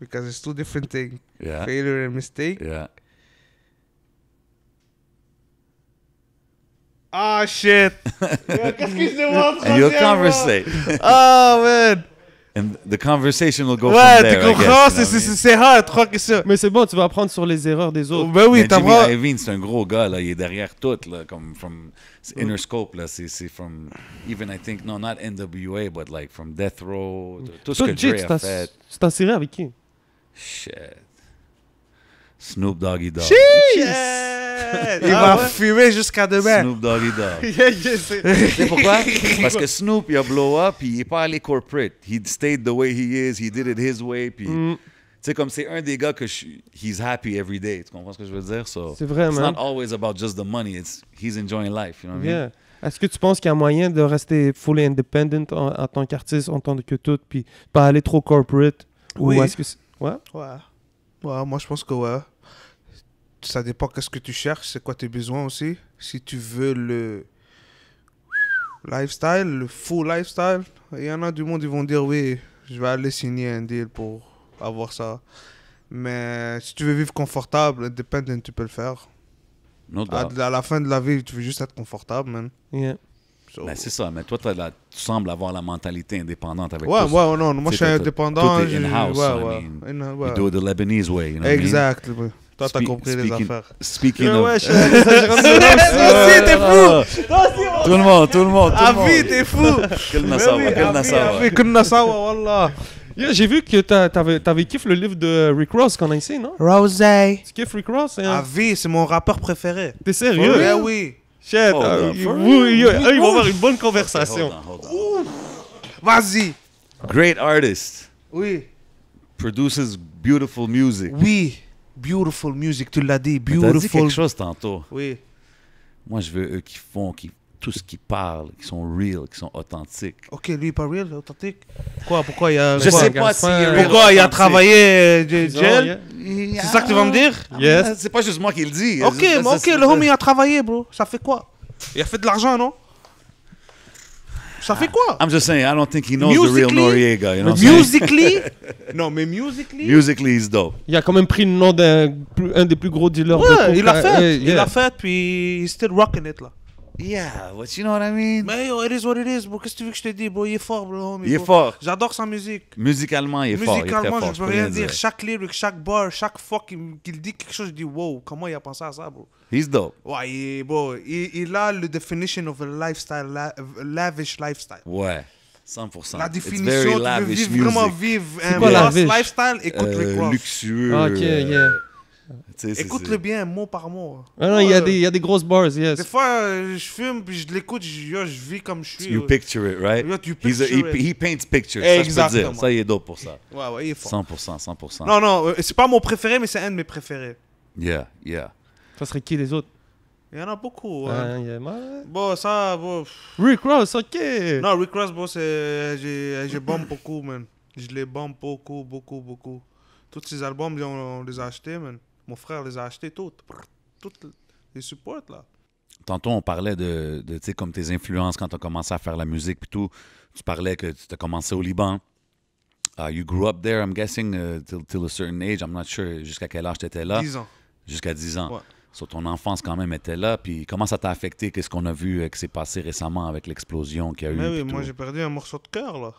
Because it's two different things. Yeah. Failure and mistake. Yeah. Ah, shit! Yo, qu'est-ce que je demande? And you'll troisième, moi? conversate. Ah, man! And the conversation will go Ouais, from tu there, I comprends? guess, you know what I mean? C'est hard, trois questions. Mais c'est bon, tu vas apprendre sur les erreurs des autres. Ben oui, Mais t'as Jimmy pas... Iovine, c'est un gros gars, là. Il est derrière tout, là. Comme from Interscope, là. C'est from, even I think, no, not NWA, but like from Death Row. Tout ce Toi, que Jake, Dre a fait. tu t'en serré avec qui? Shit. Snoop Doggy Dogg. Il va fumer jusqu'à demain. Snoop Doggy Dogg. Je sais. Tu sais pourquoi? Parce que Snoop, il a blow up, puis il est pas allé corporate. He stayed the way he is, he did it his way, puis... Tu sais, comme c'est un des gars que he's happy every day. Tu comprends ce que je veux dire? So, C'est vrai, it's man. not always about just the money. He's enjoying life, you know what I mean? Yeah. Est-ce que tu penses qu'il y a moyen de rester fully independent en tant qu'artiste, en tant que tout, puis pas aller trop corporate? Oui. Ou est-ce que ouais? Ouais, moi je pense que ouais. Ça dépend qu'est-ce que tu cherches, c'est quoi tes besoins aussi. Si tu veux le lifestyle, le full lifestyle, il y en a du monde, ils vont dire oui, je vais aller signer un deal pour avoir ça. Mais si tu veux vivre confortable, independent, tu peux le faire. No doubt. À la fin de la vie, tu veux juste être confortable, man. Yeah. So- Ben, c'est ça, mais toi, tu sembles avoir la mentalité indépendante avec Ouais, tout. ouais, non, moi je suis T'sais, indépendant. tout est j'ai- in-house, ouais, I ouais. mean, Ouais. You do it the Lebanese way, you know what I mean? Exact. ouais. Toi, t'as compris les affaires. Speaking Yeah, of... ouais, t'es Tout le monde. Ah oui, t'es fou! Quel Nassawa. Quel Nassawa, wallah. Yeah, j'ai vu que t'avais kiffé le livre de Rick Ross qu'on a ici, non? Rosé. Tu kiffes Rick Ross? Hein? Ah oui, c'est mon rappeur préféré. T'es sérieux? Ouais, oui. Shit, Hold up, ils for vont avoir une bonne conversation. Hold on. Vas-y. Great artist. Oui. Produces beautiful music. Oui. Beautiful music, tu l'as dit. T'as dit Beautiful. quelque chose tantôt. Oui. Moi, je veux eux tout ce qui parlent, qui sont real, qui sont authentiques. Ok, lui, pas real, authentique. Quoi, pourquoi il a... Je quoi? sais pas si Pourquoi il a travaillé Ils ont, gel? yeah. C'est ça que tu vas me dire? Yes. C'est pas juste moi qui le dis. Ok, mais ok, le homie a travaillé, bro. Ça fait quoi? Il a fait de l'argent, non? Ça fait quoi? I'm just saying, I don't think he knows the real Musically- Noriega. You know what I'm saying? Musically? Non, mais musically? Musically, he's dope. Il a quand même pris le nom d'un des plus gros dealers de Ouais, il l'a coca. fait. Yeah. Il l'a fait, puis he's still rocking it, là. Yeah, but you know what I mean? Mais yo, it is what it is, bro. Qu'est-ce que tu veux que je te dise, bro? Il est fort, bro, homie, Il est bro. fort. J'adore sa musique. Musicalement, il est fort. Il est très Musicalement, fort, je peux rien dire. Chaque lyric, chaque bar, chaque fois qu'il dit quelque chose, je dis wow, comment il a pensé à ça, bro? He's dope. Ouais, bro, il a le definition of a lifestyle, lavish lifestyle. Ouais, 100%. La It's définition, very tu veux lavish vivre, music. vraiment vivre un quoi boss lavish? lifestyle, écoute Rick Ross. Luxueux. Ok, yeah. Écoute-le bien, mot par mot. Ah non, il y a des grosses bars, yes. Des fois, je fume, puis je l'écoute, je vis comme je suis. You picture it, right? Yeah, you He's picture it. he paints pictures. Ça, je peux Exactement. dire. Ça, il est dope pour ça. Ouais, il est fort. 100%. Non, non, c'est pas mon préféré, mais c'est un de mes préférés. Yeah. Ça serait qui les autres? Il y en a beaucoup. Yeah, man. Bon, ça, bon. Rick Ross, ok. Non, Rick Ross, bon, c'est. Je bombe beaucoup, man. Je les bombe beaucoup. Tous ces albums, on les a achetés, man. Mon frère les a achetés toutes. Toutes les supports, là. Tantôt, on parlait de tu sais, comme tes influences quand tu as commencé à faire la musique puis tout. Tu parlais que tu as commencé au Liban. You grew up there, I'm guessing, till a certain age. I'm not sure jusqu'à quel âge tu étais là. 10 ans. Jusqu'à 10 ans. Ouais. So, ton enfance quand même était là. Puis comment ça t'a affecté? Qu'est-ce qu'on a vu qui s'est passé récemment avec l'explosion qu'il y a eu? Mais oui, puis moi tout? j'ai perdu un morceau de cœur, là.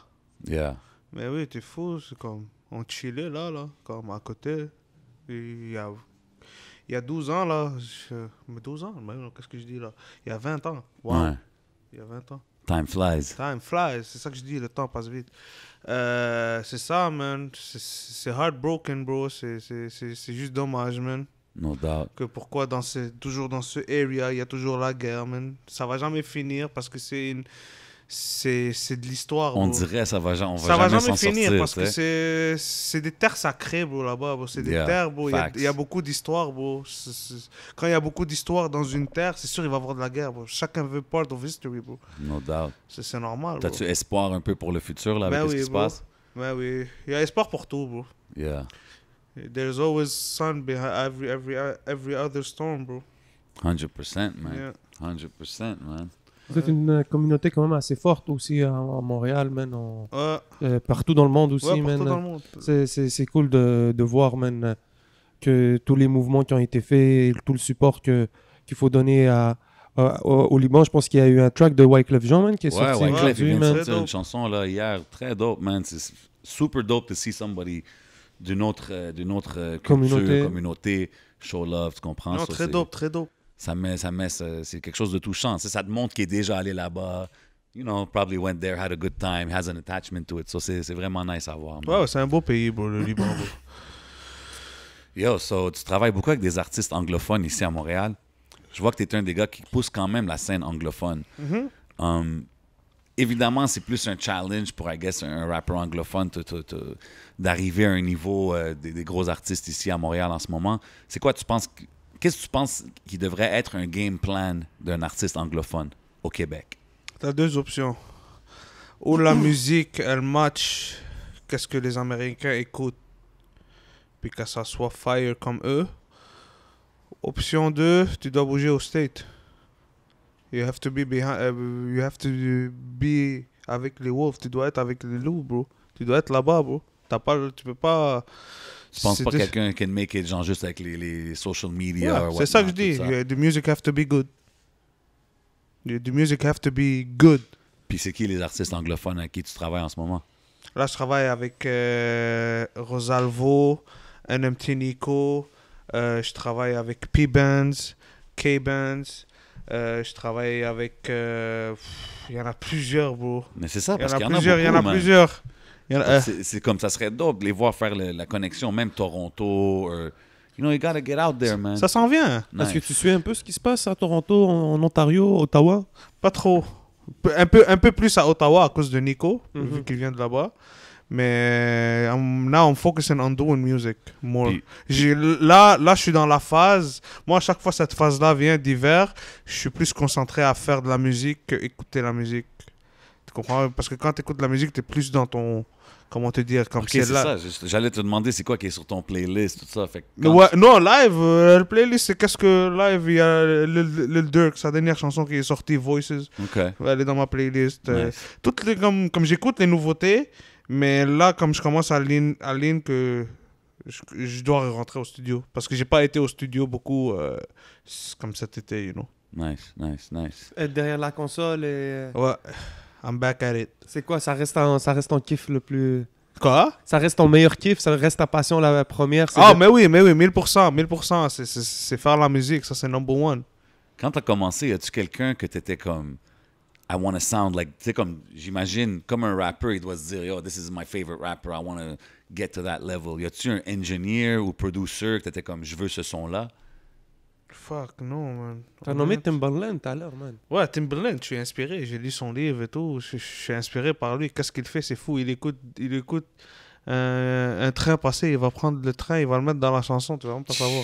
Yeah. Mais oui, t'es fou, c'est comme. On chillait là, comme à côté. Et il y a 12 ans, là. Mais 12 ans, mais qu'est-ce que je dis là? Il y a 20 ans. Wow. Ouais. Il y a 20 ans. Time flies. Time flies, c'est ça que je dis, le temps passe vite. C'est ça, man. C'est heartbroken, bro. C'est juste dommage, man. No doubt. Que pourquoi toujours dans ce area, il y a toujours la guerre, man. Ça va jamais finir parce que c'est de l'histoire, On bro. dirait ça va, on Ça va va jamais jamais s'en finir sortir. parce tu que sais. c'est des terres sacrées, bro, là-bas, bro. C'est des Yeah, terres, bro. facts. Il y a beaucoup d'histoires, bro. Quand il y a beaucoup d'histoires dans une terre, c'est sûr il va y avoir de la guerre, bro. Chacun veut part of history, bro. No doubt. C'est normal, bro. T'as-tu espoir un peu pour le futur là, avec Ben ce oui, qui se bro. passe? Ben oui. Il y a espoir pour tout, bro. Yeah. There's always sun behind every other storm, bro. 100%, man. Yeah. 100%, man. C'est une communauté quand même assez forte aussi à Montréal, man. Ouais, Partout dans le monde aussi, ouais, man. partout dans le monde. C'est cool de voir, man, que tous les mouvements qui ont été faits, et tout le support qu'il faut donner au Liban. Je pense qu'il y a eu un track de Wyclef Jean, man, qui est Ouais, sorti Wyclef, il aujourd'hui, vient de man. sortir Très une chanson là, hier. Très dope, man. C'est super dope to see somebody d'une autre Communauté. communauté show love, tu comprends? Non, Ça, très c'est- dope, très dope. c'est quelque chose de touchant. Ça te montre qu'il est déjà allé là-bas. You know, probably went there, had a good time, has an attachment to it. So c'est vraiment nice à voir. man. Ouais, c'est un beau pays, bro, le Liban, bro. Yo, so tu travailles beaucoup avec des artistes anglophones ici à Montréal. Je vois que tu es un des gars qui pousse quand même la scène anglophone. Évidemment, c'est plus un challenge pour, I guess, un rappeur anglophone d'arriver à un niveau des gros artistes ici à Montréal en ce moment. C'est quoi, qu'est-ce que tu penses qui devrait être un game plan d'un artiste anglophone au Québec? T'as deux options. Ou la musique, elle match qu'est-ce que les Américains écoutent, puis que ça soit fire comme eux. Option 2, tu dois bouger au state. You have to be you have to be avec les wolves. Tu dois être avec les loups, bro. Tu dois être là-bas, bro. Tu peux pas... Tu penses c'est pas des- quelqu'un can make it genre juste avec les social media? Ouais, or c'est ça que je whatnot, dis. tout ça? The music have to be good. The music have to be good. Puis c'est qui les artistes anglophones avec qui tu travailles en ce moment? Là, je travaille avec Rosalvo, NMT Nico. Je travaille avec P-Bands, K-Bands. Je travaille avec... Il y en a plusieurs, bro. Mais c'est ça, Il y en parce a qu'il y en a plusieurs, beaucoup, il y en a man. plusieurs. Il y en a- C'est comme ça serait dope de les voir faire la connexion, même Toronto. You know, you gotta get out there, man. ça s'en vient. Est-ce que Nice. tu suis un peu ce qui se passe à Toronto, en Ontario, Ottawa? Pas trop. Un peu plus à Ottawa à cause de Nico, vu qu'il vient de là-bas. Mais now I'm focusing on doing music more. Puis- Là, je suis dans la phase. Moi, à chaque fois cette phase-là vient d'hiver, je suis plus concentré à faire de la musique que écouter la musique. Tu comprends? Parce que quand tu écoutes la musique, tu es plus dans ton... Comment te dire? Comme Ok, c'est là. ça. J'allais te demander c'est quoi qui est sur ton playlist, tout ça. Fait que quand Ouais, non, live, le playlist, c'est qu'est-ce que live, il y a Lil Durk, sa dernière chanson qui est sortie, Voices. Ok. Elle est dans ma playlist. Nice. Toutes les, comme j'écoute les nouveautés, mais là, comme je commence à ligne que je dois rentrer au studio. Parce que j'ai pas été au studio beaucoup comme cet été, you know. Nice. Être derrière la console et... Ouais, I'm back at it. C'est quoi, ça reste ton kiff le plus... Quoi? Ça reste ton meilleur kiff, ça reste ta passion la première. Ah, mais oui, 1000%. C'est faire la musique, ça c'est number one. Quand t'as commencé, as-tu quelqu'un que t'étais comme I want to sound like, tu sais, comme j'imagine, comme un rappeur, il doit se dire, yo, this is my favorite rapper, I want to get to that level. Y a-tu un engineer ou producer que t'étais comme, je veux ce son-là? Fuck, non, man. T'as nommé Timbaland tout à l'heure, man. Ouais, Timbaland, je suis inspiré. J'ai lu son livre et tout. Je suis inspiré par lui. Qu'est-ce qu'il fait? C'est fou. Il écoute un train passer. Il va prendre le train, il va le mettre dans la chanson. Tu vas même pas savoir.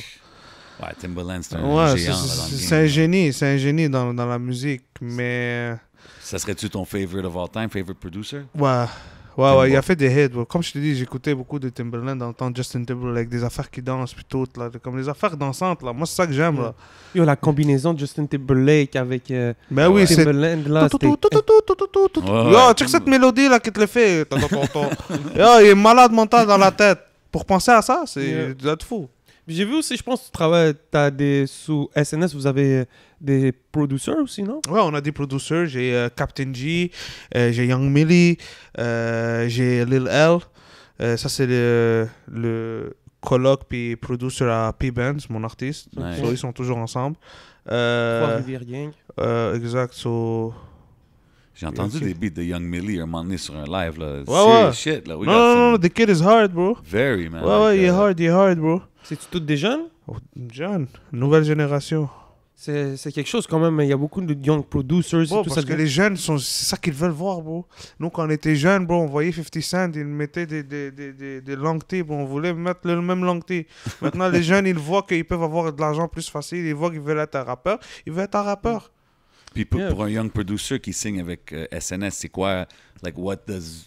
Ouais, Timbaland, c'est un Ouais, géant là, dans le c'est game. un génie. C'est un génie dans la musique. Mais Ça serait-tu ton favorite of all time, favorite producer? ouais, il a fait des hits. Ouais. Comme je te dis, j'écoutais beaucoup de Timbaland dans le temps. Justin Timberlake, des affaires qui dansent puis tout là, comme les affaires dansantes là. Moi, c'est ça que j'aime là. Yo, la combinaison de Justin Timberlake avec Ben oui, c'est Timbaland, là, c'était... Ouais, Yo, ouais. check cette mélodie là qui te le fait. Yo, il est malade mental dans la tête. Pour penser à ça, c'est de fou. J'ai vu aussi, je pense, que tu travailles, sous SNS, vous avez des producers aussi, non? Ouais, on a des producers. J'ai Captain G, j'ai Young Millie, j'ai Lil L. Ça, c'est le coloc puis producer à P-Bands, mon artiste. Nice. So, ils sont toujours ensemble. Trois-Rivières Gang. Exact. So... J'ai entendu des beats de Young Millie un moment donné sur un live, là. Ouais. Serious shit, là. We got Non, some the kid is hard, bro. Very, man. Ouais, il est hard, bro. C'est-tu toutes des jeunes? Oh, jeune, nouvelle génération. C'est quelque chose quand même. Il y a beaucoup de young producers et Bro, tout parce ça. que les jeunes, c'est ça qu'ils veulent voir, bro. Nous, quand on était jeunes, bro, on voyait 50 Cent, ils mettaient des long T, bro. On voulait mettre le même long T. Maintenant, les jeunes, ils voient qu'ils peuvent avoir de l'argent plus facile. Ils voient qu'ils veulent être un rappeur. Ils veulent être un rappeur. Puis pour, Yeah. pour un young producer qui signe avec SNS, c'est quoi, like, what does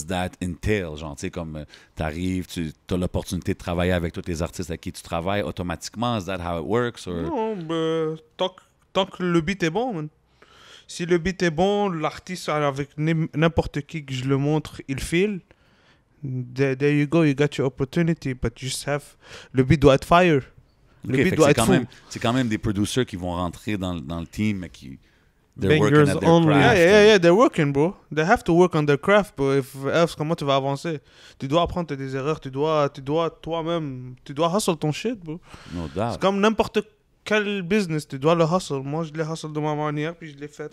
that entail? Genre, tu sais, comme t'arrives, tu as l'opportunité de travailler avec tous les artistes avec qui tu travailles automatiquement. Is that how it works? Or... Non, tant que le beat est bon, man. Si le beat est bon, l'artiste, avec n'importe qui que je le montre, il file. There you go, you got your opportunity, but you just have... Le beat doit être fire. Le Ok, beat fait que doit c'est être quand fou. même, c'est quand même des producers qui vont rentrer dans le team, mais qui... They're Bangers working at their only. craft. Yeah, they're working, bro. They have to work on their craft, bro. If else, comment tu vas avancer? Tu dois apprendre tes erreurs, tu dois toi-même, tu dois hustle ton shit, bro. No doubt. C'est comme n'importe quel business, tu dois le hustle. Moi, je l'ai hustle de ma manière, puis je l'ai fait.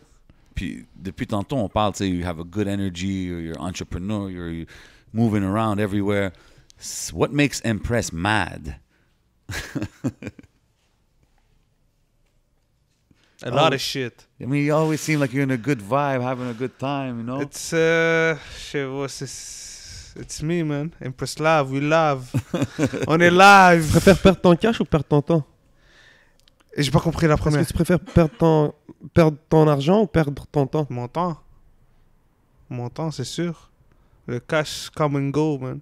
Puis depuis tantôt, on parle, tu sais, you have a good energy, you're entrepreneur, you're moving around everywhere. What makes Impress mad? A lot of shit. I mean, you always seem like you're in a good vibe, having a good time, you know? It's it's me, man. Impress Live, we live. On est Tu live. préfères perdre ton cash ou perdre ton temps? Et j'ai pas compris la Est-ce première. que tu préfères perdre ton argent ou perdre ton temps? Mon temps, c'est sûr. Le cash come and go, man.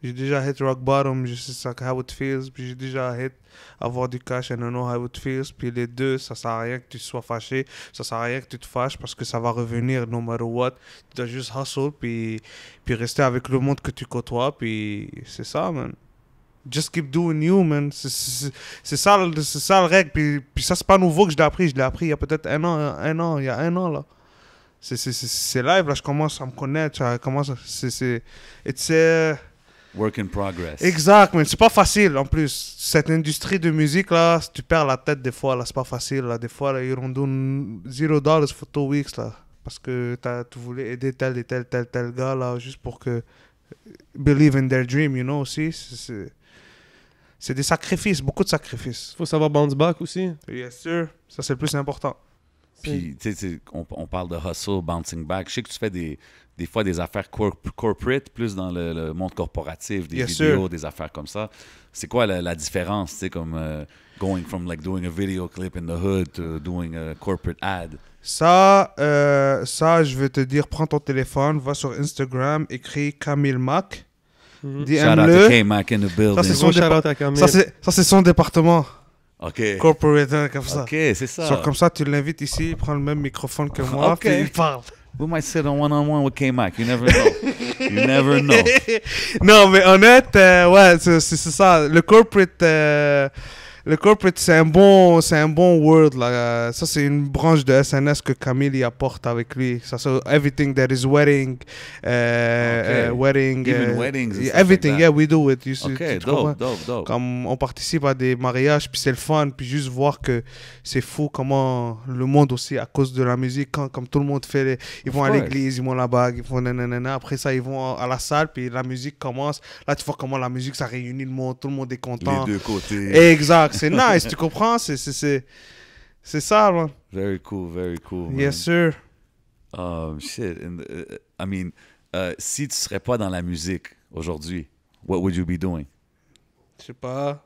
J'ai déjà hit rock bottom, je sais ça, how it feels. Puis j'ai déjà hit avoir du cash and I know how it feels. Puis les deux, ça sert à rien que tu sois fâché. Ça sert à rien que tu te fâches parce que ça va revenir no matter what. Tu dois juste hustle puis rester avec le monde que tu côtoies. Puis c'est ça, man. Just keep doing you, man. C'est ça le règle. Puis ça, c'est pas nouveau que je l'ai appris. Je l'ai appris il y a peut-être il y a un an, là. C'est live, là, je commence à me connaître. It's Work in progress. exact, mais c'est pas facile en plus. Cette industrie de musique là, tu perds la tête des fois là, c'est pas facile là. Des fois là, ils ont donné $0 for 2 weeks là, parce que tu voulais aider tel et tel gars là, juste pour que believe in their dream, you know aussi. C'est des sacrifices, beaucoup de sacrifices. Il faut savoir bounce back aussi. Yes sir, ça c'est le plus important. Puis, tu sais, on parle de hustle, bouncing back. Je sais que tu fais des fois des affaires corporate, plus dans le monde corporatif, des Yes, vidéos, sir. des affaires comme ça. C'est quoi la différence, tu sais, comme going from like doing a video clip in the hood to doing a corporate ad? Ça, je vais te dire, prends ton téléphone, va sur Instagram, écris Camille Mac, Shout out to DM-le. K-Mac in the building. c'est Gros son shout-out à Camille. Ça, c'est son département. OK. Corporate, hein, comme ça. OK, c'est ça. Genre, comme ça, tu l'invites ici, il prend le même microphone que moi, Ok. puis il parle. We might sit on one-on-one with K-Mac. You never know. You never know. Non, mais honnête, ouais, c'est ça. Le corporate, c'est un bon word, là. Ça, c'est une branche de SNS que Camille y apporte avec lui. Ça, c'est everything that is wedding, wedding, Even weddings and stuff everything, like that. yeah, we do it. OK, tu comprends? dope. Comme on participe à des mariages, puis c'est le fun, puis juste voir que c'est fou comment le monde aussi, à cause de la musique, comme tout le monde fait, ils vont à course. l'église, ils vont la bague, ils font nanana, après ça, ils vont à la salle, puis la musique commence. Là, tu vois comment la musique, ça réunit le monde, tout le monde est content. Les deux côtés. Exact, c'est nice, tu comprends? C'est ça, man. Very cool, very cool. man. Yes, sir. Shit. And, I mean, si tu serais pas dans la musique aujourd'hui, what would you be doing? Je sais pas.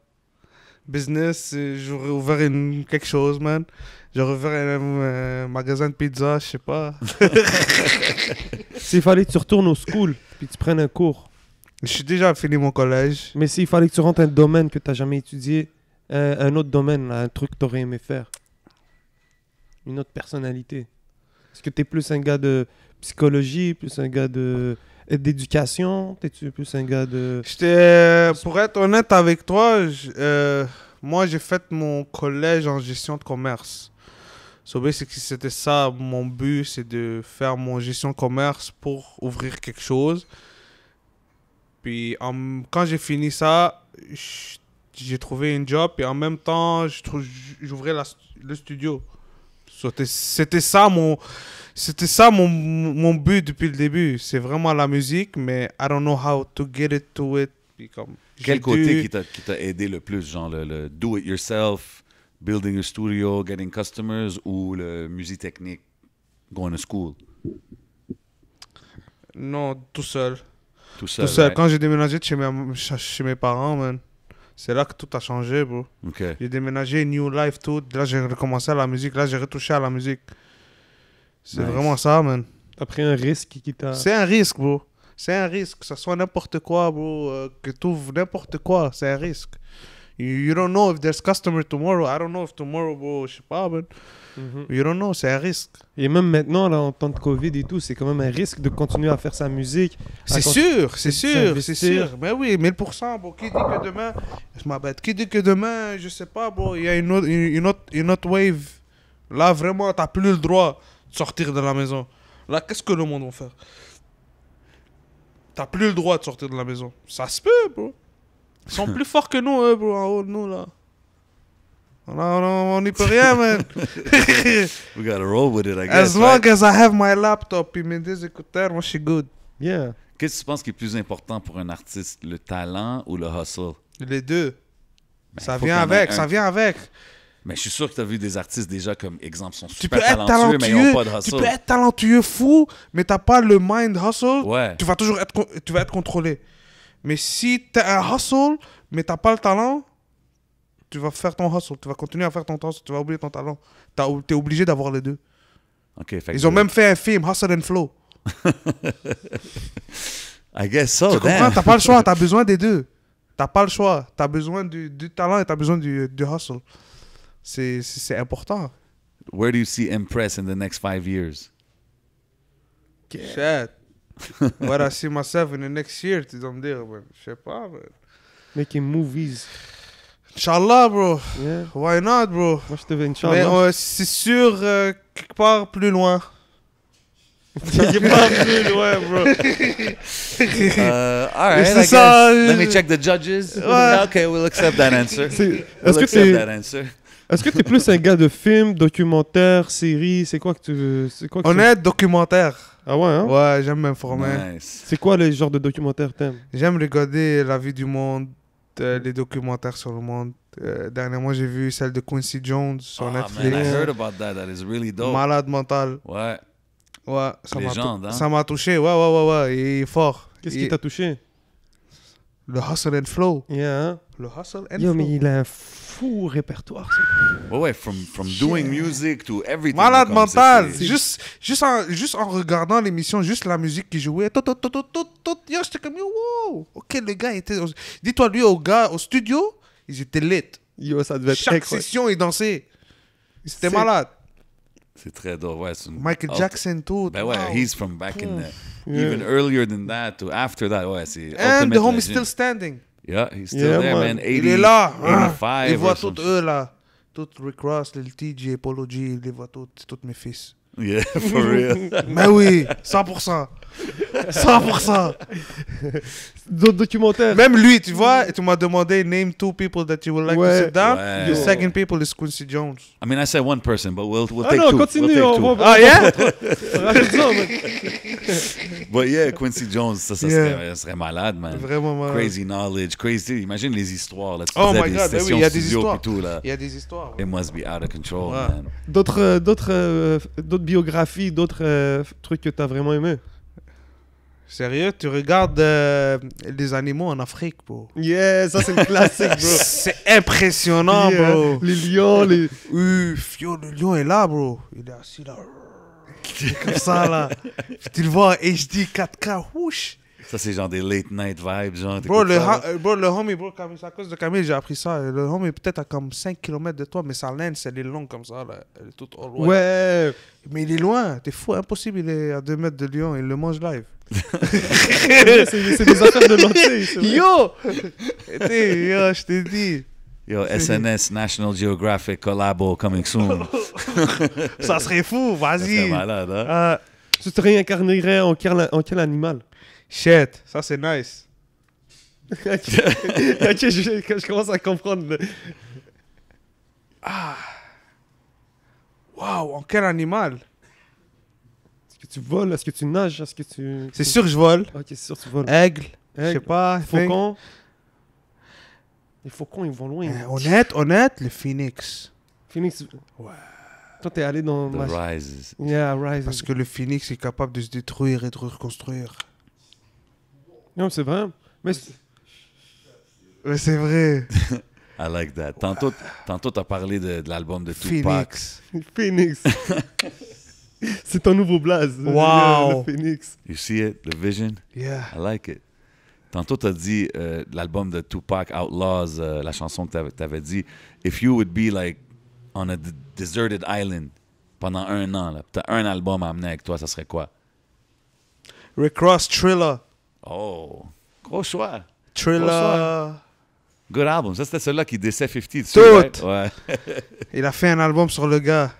Business, j'aurais ouvert quelque chose, man. J'aurais ouvert un magasin de pizza, je sais pas. S'il fallait que tu retournes au school puis tu prennes un cours, Je suis déjà fini mon collège. mais s'il fallait que tu rentres un domaine que tu n'as jamais étudié, un autre domaine, là, un truc que tu aurais aimé faire, une autre personnalité. Est-ce que tu es plus un gars de psychologie, plus un gars d'éducation, t'es-tu plus un gars de... Pour être honnête avec toi, moi j'ai fait mon collège en gestion de commerce. So basically, c'était ça mon but, c'est de faire mon gestion de commerce pour ouvrir quelque chose. Puis quand j'ai fini ça, j'ai trouvé un job et en même temps j'ouvrais le studio. So, c'était ça mon but depuis le début. C'est vraiment la musique, mais I don't know how to get it to it. Puis comme, Quel j'ai côté dû- qui t'a aidé le plus? Genre le do-it-yourself, building a studio, getting customers, ou le musique technique, going to school? Non, tout seul. Tout seul, Tout seul. right? Quand j'ai déménagé de chez mes parents, man, c'est là que tout a changé, bro. OK. J'ai déménagé, new life, tout. Là, j'ai recommencé à la musique. Là, j'ai retouché à la musique. C'est Nice. vraiment ça, man. T'as pris un risque qui t'a... C'est un risque, bro. C'est un risque. Que ça soit n'importe quoi, bro. Que tu ouvres n'importe quoi, c'est un risque. You don't know if there's customer tomorrow. I don't know if tomorrow, bro. Je sais pas, man. Mhm. You don't know, c'est un risque. Et même maintenant, là, en temps de Covid et tout, c'est quand même un risque de continuer à faire sa musique. C'est con- sûr, c'est sûr, c'est s'investir. sûr. Mais oui, 1000%, bro. Qui dit que demain, je m'abête, qui dit que demain, je sais pas, bro, il y a une autre wave. Là, vraiment, t'as plus le droit de sortir de la maison. Là, qu'est-ce que le monde va faire? T'as plus le droit de sortir de la maison. Ça se peut, bro. Ils sont plus forts que nous, eux, bro, en haut de nous, là. On n'y peut rien, man. We gotta roll with it, I As guess, long right? as I have my laptop et mes deux écouteurs, moi, je suis good. Yeah. Qu'est-ce que tu penses qui est plus important pour un artiste, le talent ou le hustle? Les deux. Ben, Ça faut vient qu'il y en ait avec, un. ça vient avec. Mais je suis sûr que tu as vu des artistes déjà comme exemple sont Tu super peux être talentueux, mais ils n'ont talentueux, pas de tu hustle. peux être talentueux fou, mais t'as pas le mind hustle. Ouais. Tu vas toujours être, tu vas être contrôlé. Mais si t'as un hustle, mais t'as pas le talent, tu vas faire ton hustle, tu vas continuer à faire ton hustle, tu vas oublier ton talent. T'es obligé d'avoir les deux. OK, fait Ils que- ont même fait un film, Hustle and Flow. I guess so, Tu comprends? damn. T'as pas le choix, t'as besoin des deux. T'as pas le choix. T'as besoin du talent et t'as besoin du hustle. C'est important. Where do you see Impress in the next 5 years? Shit. Where I see myself in the next year, tu dois me dire, man. Je sais pas, man. Making movies. Inch'Allah, bro. Yeah. Why not, bro? Moi, je te veux une Mais chance. c'est sûr, quelque part plus loin. Il est pas plus loin, bro. All right, C'est I ça, guess. Let me check the judges. Ouais. Okay, we'll accept that answer. C'est- We'll Est-ce que accept t'es that answer. est-ce que t'es plus un gars de film, documentaire, série? C'est quoi que tu... Honnête, documentaire. Ah ouais, hein? Ouais, j'aime m'informer. Nice. C'est quoi les genres de documentaires t'aimes? J'aime regarder la vie du monde, les documentaires sur le monde. Dernièrement, j'ai vu celle de Quincy Jones sur Oh, man, Netflix. I heard about that. That is really dope. Malade mental. Ouais. Ouais, ça m'a Légende, hein? ça m'a touché. Ouais, il est fort. Qu'est-ce qui t'a touché? Le hustle and flow. Yeah, hein? Le hustle and Yo, flow. mais il a un fou répertoire. ce Ouais, from doing music to everything. Malade comme mental. c'est- Juste en regardant l'émission, juste la musique qui jouait. Yo, j'étais comme, yo, wow. Ok, le gars était... Dis-toi, lui, au studio, ils étaient lit. Yo, ça devait être Chaque incroyable. session, ils dansaient. C'était C'est- malade. C'est très dope. Ouais, c'est une- Michael Oh, Jackson, tout. Ben ouais, wow. he's from back in the... Yeah. Even earlier than that to after that. Ouais, c'est And ultimate the home is legend. still standing. Yeah, he's still Yeah, there, man. man. Il est là. 85 Il voit or some tous eux, là. Tout Rick Ross, Lil TJ, Polo G, il les voit tous. C'est tous mes fils. Yeah, for real. Mais oui, 100%. 100%. D'autres documentaires. Même lui, tu vois, tu m'as demandé name two people that you would like Ouais. to sit down. Ouais. The Yo. second people is Quincy Jones. I mean, I said one person, but we'll Ah take non, two. continue. We'll take On two. va... Ah, yeah? Rajoute ça, man. But yeah, Quincy Jones, ça Yeah. serait malade, man. Vraiment malade. Crazy knowledge, crazy. Imagine les histoires, là. Tu Oh faisais my des God, ben sessions oui, il y a des studio histoires. pis tout, là. Il y a des histoires. It must be out of control, Ouais. man. D'autres biographies, d'autres trucs que t'as vraiment aimé. Sérieux, tu regardes les animaux en Afrique, bro. Yeah, ça c'est le classique, bro. C'est impressionnant, Yeah. bro. Les lions, les... Yo, le lion est là, bro. Il est assis là. Comme ça, là. Tu le vois en HD 4K. Whoosh. Ça, c'est genre des late night vibes, genre. Bro, t'écoutes ça, là. le homie, bro, c'est à cause de Camille, j'ai appris ça. Le homie est peut-être à comme 5 km de toi, mais sa laine, elle est longue comme ça, là. Elle est toute all white. Ouais. Mais il est loin. T'es fou, impossible. Il est à 2 mètres de lion. Il le mange live. C'est des affaires de lentilles. c'est vrai. Yo! Yo, je t'ai dit. Yo, SNS, National Geographic, collabo coming soon. Ça serait fou, Ça serait vas-y. malade, hein? Ah, Tu te réincarnerais en quel animal? shit, ça c'est nice. Ok, je commence à comprendre. Waouh, en quel animal? Est-ce que tu voles? Est-ce que tu nages? Est-ce que tu... C'est sûr que je vole. Ok, c'est sûr que tu voles. Aigle, je sais Aigle, pas. Faucon. Les faucons, ils vont loin. Honnête, le phoenix. Phoenix. Toi, t'es allé dans... The Rise. Yeah, Rise. Parce que le Phoenix est capable de se détruire et de reconstruire. Non, c'est vrai. Mais Mais c'est vrai. I like that. Tantôt t'as parlé de l'album de Tupac. Phoenix. Phoenix. C'est ton nouveau blaze. Wow. Le Phoenix. You see it? The vision? Yeah. I like it. Tantôt, t'as dit l'album de Tupac, Outlaws, la chanson que t'avais dit, if you would be like on a deserted island pendant 1 an, là, t'as un album à amener avec toi, ça serait quoi? Rick Ross, Thriller. Oh, gros choix. Thriller. Good album. Ça, c'était celui-là qui décès 50 dessus, Tout. right? Ouais. Il a fait un album sur le gars.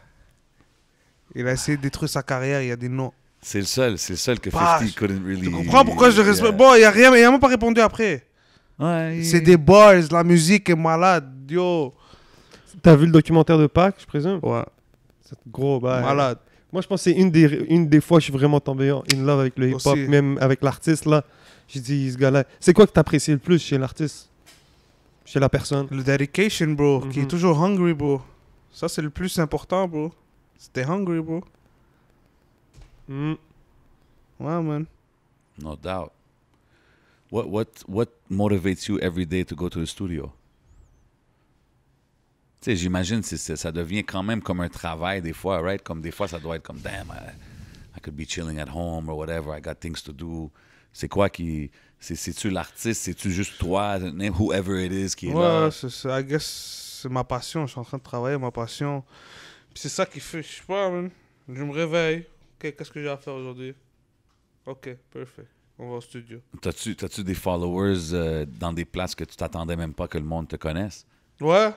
Il a essayé de détruire sa carrière, il a dit non. C'est le seul que Bah, 50 couldn't really... Tu comprends pourquoi je respecte. Bon, il a même pas répondu après. Ouais, C'est des bars, la musique est malade, yo. T'as vu le documentaire de Pac, je présume? Ouais, C'est gros, bah. malade. Moi, je pense que c'est une des fois que je suis vraiment tombé in love avec le hip-hop, Aussi. même avec l'artiste, là. J'ai dit, ce gars-là... C'est quoi que t'apprécies le plus chez l'artiste? Chez la personne? Le dedication, bro, qui Mhm. est toujours hungry, bro. Ça, c'est le plus important, bro. C'était hungry, bro. Mm. Ouais, man. No doubt. What motivates you every day to go to the studio? Tu sais, j'imagine que ça devient quand même comme un travail des fois, right? Comme des fois, ça doit être comme, damn, I could be chilling at home or whatever, I got things to do. C'est quoi qui... C'est-tu l'artiste? C'est-tu juste toi? Whoever it is qui est là? Ouais, I guess, c'est ma passion. Je suis en train de travailler ma passion. Puis c'est ça qui fait, je sais pas, man. Je me réveille. Ok, qu'est-ce que j'ai à faire aujourd'hui? Ok, parfait. On va au studio. T'as-tu des followers dans des places que tu t'attendais même pas que le monde te connaisse? Ouais,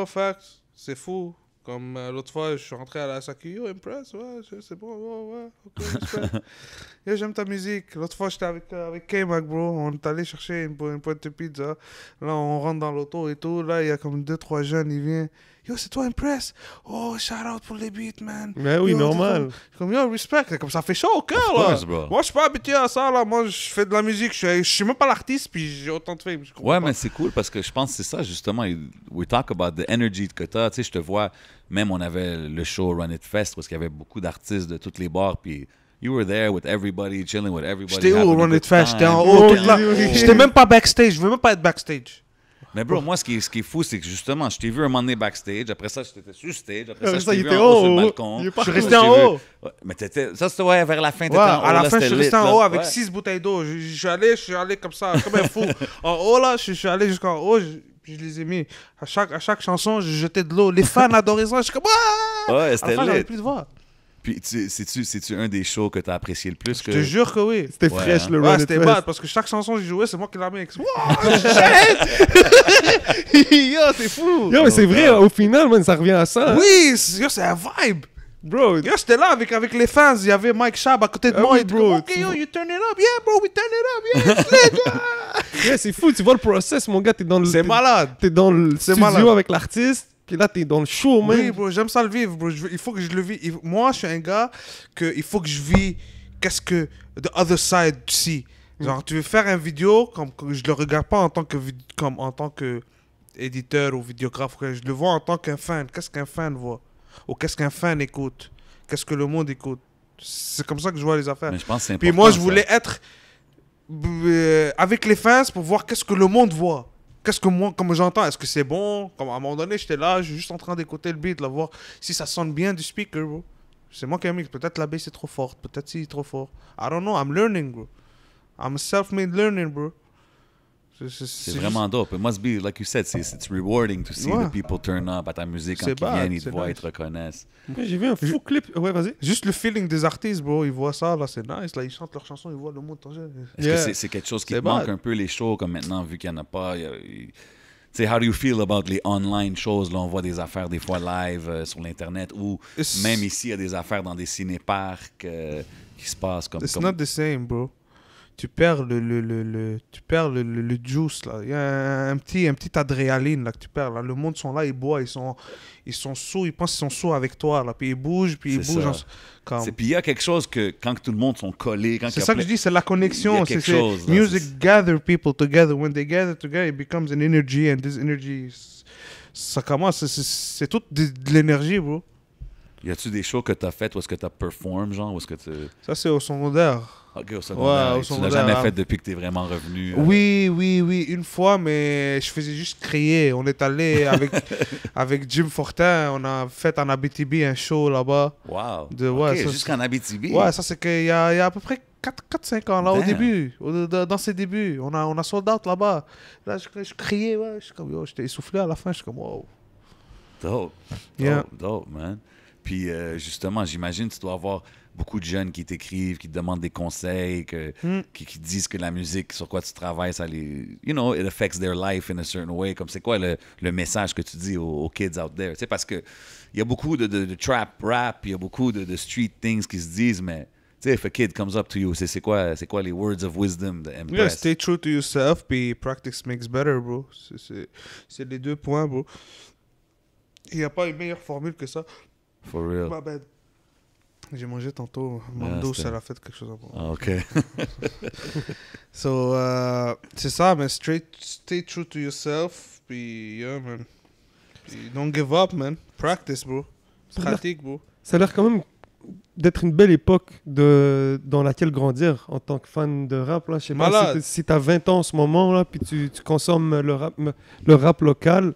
facts. C'est fou. Comme l'autre fois, je suis rentré à la SAQ. Yo, Impress, ouais, c'est bon, ouais, ok, respect. Yo, j'aime ta musique. L'autre fois, j'étais avec K-Mac, bro. On est allé chercher une pointe de pizza. Là, on rentre dans l'auto et tout. Là, il y a comme 2-3 jeunes, ils viennent. Yo, c'est toi, Impress? Oh, shout out pour les beats, man. Mais oui, Yo, normal. Comme, yo, respect. Comme ça fait chaud au cœur, Of là. course, bro. Moi, je suis pas habitué à ça, là. Moi, je fais de la musique. Je suis même pas l'artiste, puis j'ai autant de fame. Je comprends Ouais, pas. mais c'est cool parce que je pense que c'est ça, justement. We talk about the energy que t'as. Tu sais, je te vois, même on avait le show Run It Fest parce qu'il y avait beaucoup d'artistes de toutes les bars, puis you were there with everybody, chilling with everybody. J'étais où, having a Run good It Fest? J'étais en time. haut, Oh, tout là. oui. J'étais même pas backstage. Je veux même pas être backstage. Mais bro, moi, ce qui est fou, c'est que justement, je t'ai vu un moment donné backstage, après ça, j'étais sur stage, après ça, Après je ça, t'ai il vu était en haut sur haut. le balcon. Il est Je partout. suis resté en haut. Ouais, mais ça, c'était ouais, vers la fin, t'étais Ouais, en haut. à la là, fin, je c'était suis resté lit, en là. haut avec Ouais. 6 bouteilles d'eau. Je suis allé comme ça, comme un fou. En haut, là, je suis allé jusqu'en haut, puis je les ai mis. À chaque chanson, je jetais de l'eau. Les fans adoraient ça. Je suis comme, ah! Ouais, À la c'était fin, j'avais lit. plus de voix. Puis, c'est-tu un des shows que t'as apprécié le plus? Je te jure que oui. C'était Ouais, fraîche, hein. le Ouais, Run It c'était Fest. bad parce que chaque chanson que j'ai jouée, c'est moi qui la mix. Wow, Yo, c'est fou. Yo, mais c'est vrai, au final, man, ça revient à ça. oui, c'est un vibe. Bro, Yo, j'étais là avec les fans. Il y avait Mike Shab à côté de Ah moi. oui, Il était bro, comme, ok, tu yo, vois. you turn it up. Yeah, bro, we turn it up. Yeah, it's lit. Yeah. yeah, c'est fou, tu vois le process, mon gars, t'es dans le... C'est malade. T'es dans le C'est studio malade. avec l'artiste, puis là, t'es dans le show, man. Oui, bro, j'aime ça le vivre, bro. Il faut que je le vis. Moi, je suis un gars que il faut que je vis qu'est-ce que the other side see. Genre, tu veux faire une vidéo, comme que je le regarde pas en tant que comme en tant que éditeur ou vidéographe, je le vois en tant qu'un fan. Qu'est-ce qu'un fan voit? Ou qu'est-ce qu'un fan écoute? Qu'est-ce que le monde écoute? C'est comme ça que je vois les affaires. Mais je pense que c'est Puis important, moi, je ça. voulais être avec les fans pour voir qu'est-ce que le monde voit. Qu'est-ce que moi, comme j'entends, est-ce que c'est bon? Comme à un moment donné, j'étais là, j'étais juste en train d'écouter le beat, là, voir si ça sonne bien du speaker, bro. C'est moi qui ai mis. Peut-être la bass est trop forte, peut-être si est trop fort. I don't know, I'm learning, bro. I'm a self-made learning, bro. C'est vraiment dope. It must be, like you said, it's rewarding to see Ouais. the people turn up à ta musique quand C'est ils bad, viennent, ils te c'est voient, ils nice. te reconnaissent. Moi, j'ai vu un fou clip. Ouais, vas-y. Juste le feeling des artistes, bro. Ils voient ça, là, c'est nice. Là, ils chantent leurs chansons, ils voient le monde changer. Est-ce Yeah. que c'est quelque chose qui C'est te manque bad. un peu, les shows, comme maintenant, vu qu'il n'y en a pas? Tu sais, how do you feel about les online shows? Là, on voit des affaires des fois live sur l'Internet ou même ici, il y a des affaires dans des ciné-parcs qui se passent comme... It's not the same, bro. tu perds tu perds le juice là. Il y a un petit adrénaline là que tu perds là. Le monde sont là, ils boivent, ils sont sous, ils pensent qu'ils sont sous avec toi là, puis ils bougent, C'est comme... Puis il y a quelque chose que quand tout le monde sont collés, quand C'est il y a ça que plein- je dis, c'est la il y connexion. a quelque chose, là, Music gather people together. When they gather together, it becomes an energy, and this energy, ça commence, c'est toute de l'énergie, bro. Y a-tu des shows que t'as fait ou est-ce que t'as perform, genre, ou est-ce que tu... Ça, c'est au secondaire. Ok, au secondaire. Ouais, au Tu l'as secondaire, jamais hein. fait depuis que t'es vraiment revenu. Oui, une fois, mais je faisais juste crier. On est allé avec Jim Fortin, on a fait en Abitibi un show là-bas. Wow. Ouais, Ok, ça, jusqu'en Abitibi. Ouais, ça c'est qu'il y a à peu près 4-5 ans là, au Damn. début, dans ses débuts. On a sold out là-bas. Là, je criais, ouais, j'étais essoufflé à la fin, je suis comme wow. Dope. Yeah. Dope, man. Puis justement, j'imagine que tu dois avoir beaucoup de jeunes qui t'écrivent, qui te demandent des conseils, qui disent que la musique sur quoi tu travailles, ça les... You know, it affects their life in a certain way. Comme c'est quoi le message que tu dis aux kids out there? Tu sais, parce que il y a beaucoup de trap rap, il y a beaucoup de street things qui se disent, mais tu sais, if a kid comes up to you, c'est quoi les words of wisdom de Yeah, Empress? stay true to yourself, puis practice makes better, bro. C'est les 2 points, bro. Il n'y a pas une meilleure formule que ça. For real. My bad. J'ai mangé tantôt. Mando, ça a fait quelque chose à moi. Ah, OK. So, c'est ça, mais stay true to yourself. Puis, yeah, man. Puis, don't give up, man. Practice, bro. Pratique, bro. Ça a l'air quand même d'être une belle époque dans laquelle grandir en tant que fan de rap. Là. Je sais pas Malade. si t'as 20 ans en ce moment, là, puis tu consommes le rap local.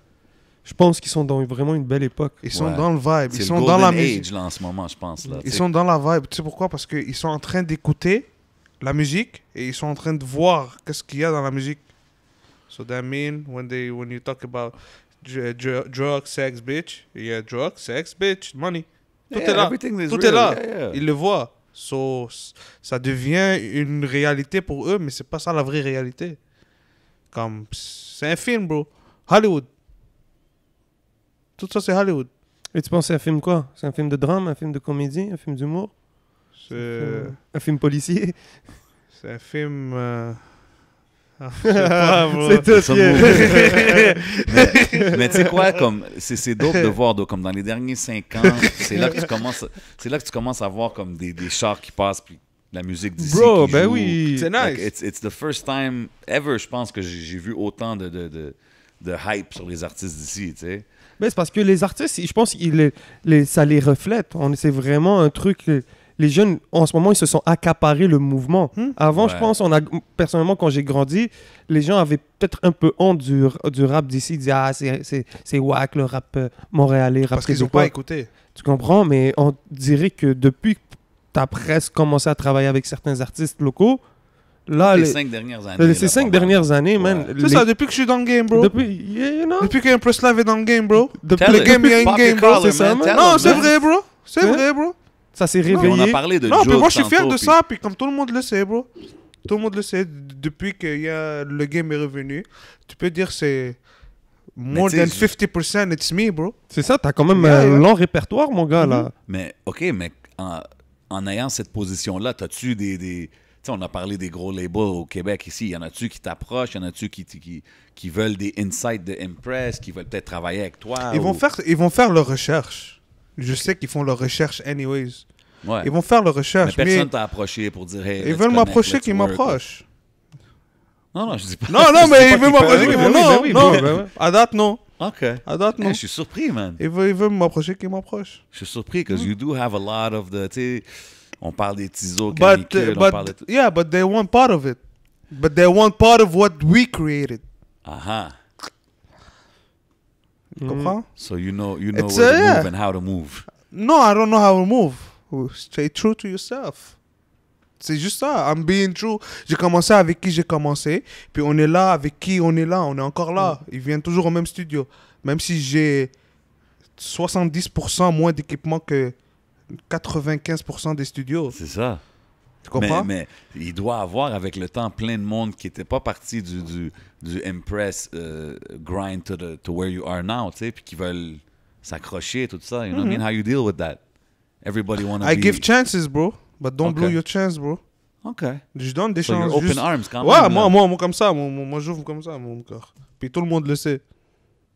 Je pense qu'ils sont dans vraiment une belle époque. Ils sont Ouais. dans le vibe. C'est Ils le sont dans la golden musique. age, là, en ce moment, je pense. Là, Ils sont dans la vibe. Tu sais pourquoi? Parce qu'ils sont en train d'écouter la musique et ils sont en train de voir qu'est-ce qu'il y a dans la musique. So that mean when you talk about drug, sex, bitch, yeah, drug, sex, bitch, money. Tout est là. Tout est là. Ils le voient. So, ça devient une réalité pour eux, mais c'est pas ça la vraie réalité. Comme, c'est un film, bro. Hollywood. Tout ça, c'est Hollywood. Et tu penses que c'est un film quoi? C'est un film de drame, un film de comédie, un film d'humour? Un film policier? C'est un film... C'est tout Ça qui est- mais tu sais quoi, comme c'est dope de voir, comme dans les derniers 5 ans, c'est là que tu commences à voir comme des chars qui passent, puis la musique d'ici Bro, qui ben joue. oui. C'est Like, nice. it's the first time ever, je pense, que j'ai vu autant de hype sur les artistes d'ici, tu sais. Ben, c'est parce que les artistes, je pense que ça les reflète. C'est vraiment un truc... Les jeunes, en ce moment, ils se sont accaparés le mouvement. Avant, je Ouais. pense, personnellement, quand j'ai grandi, les gens avaient peut-être un peu honte du rap d'ici. Ils disaient, ah, c'est whack, le rap montréalais, rap Parce qu'ils n'ont québécois. pas écouté. Tu comprends? Mais on dirait que depuis que tu as presque commencé à travailler avec certains artistes locaux, là, Les 5 dernières années. ces là, 5 pas mal. dernières années, man. Ouais. C'est ça, depuis que je suis dans le game, bro. Depuis, you know? Depuis qu'Impress Live est dans le game, bro. Depuis Tell le it. game, il y a une Pop game, your bro, collar, c'est ça, man. man. Tell Non, them, c'est man. vrai, bro. C'est Hein? vrai, bro. ça s'est On réveillé. a parlé de Non, mais Jules moi, je suis fier tantôt, de puis- ça, puis comme tout le monde le sait, bro. Tout le monde le sait, depuis que le game est revenu, tu peux dire c'est more tu than sais, 50% it's me, bro. C'est ça, t'as quand même Yeah, un yeah. long répertoire, mon gars, là. Mais, OK, mais en ayant cette position-là, t'as-tu des tu sais, on a parlé des gros labels au Québec ici. Y en a-tu qui t'approchent? Y en a-tu qui veulent des insights de Impress, qui veulent peut-être travailler avec toi? Ils vont faire leur recherche. Je sais qu'ils font leur recherche anyways. Ouais. Ils vont faire leur Mais recherche, mais personne t'a approché pour dire, hey, ils let's veulent connect, m'approcher let's qu'ils work. m'approchent. Non, je dis pas. Non, je dis mais pas ils qu'ils veulent peuvent. m'approcher oui, qu'ils ben oui, m'approchent. ben oui, Non, ben oui, ben oui. à date, non. OK. À date, non. Je suis surpris, man. Ils veulent m'approcher qu'ils m'approchent. Je suis surpris, because you do have a lot of the, tu sais, on parle des tisos, But, canicule, on parle de tout. yeah, but they want part of it. But they want part of what we created. Aha. Tu comprends? So you know It's, where to yeah. move and how to move. No, I don't know how to move. Stay true to yourself. C'est juste ça. I'm being true. J'ai commencé avec qui j'ai commencé. Puis on est là avec qui on est là. On est encore là. Ils viennent toujours au même studio. Même si j'ai 70% moins d'équipement que 95% des studios. C'est ça. Tu comprends? Mais il doit avoir avec le temps plein de monde qui n'était pas parti du Impress grind to where you are now, tu sais, puis qui veulent s'accrocher, tout ça. You know what I mean? How you deal with that? Everybody wanna I be... give chances, bro. But don't Okay. blow your chance, bro. OK. Je donne des So you're chances. open juste- arms quand Ouais, même. là. moi comme ça. Moi, j'ouvre comme ça, mon cœur. Puis tout le monde le sait.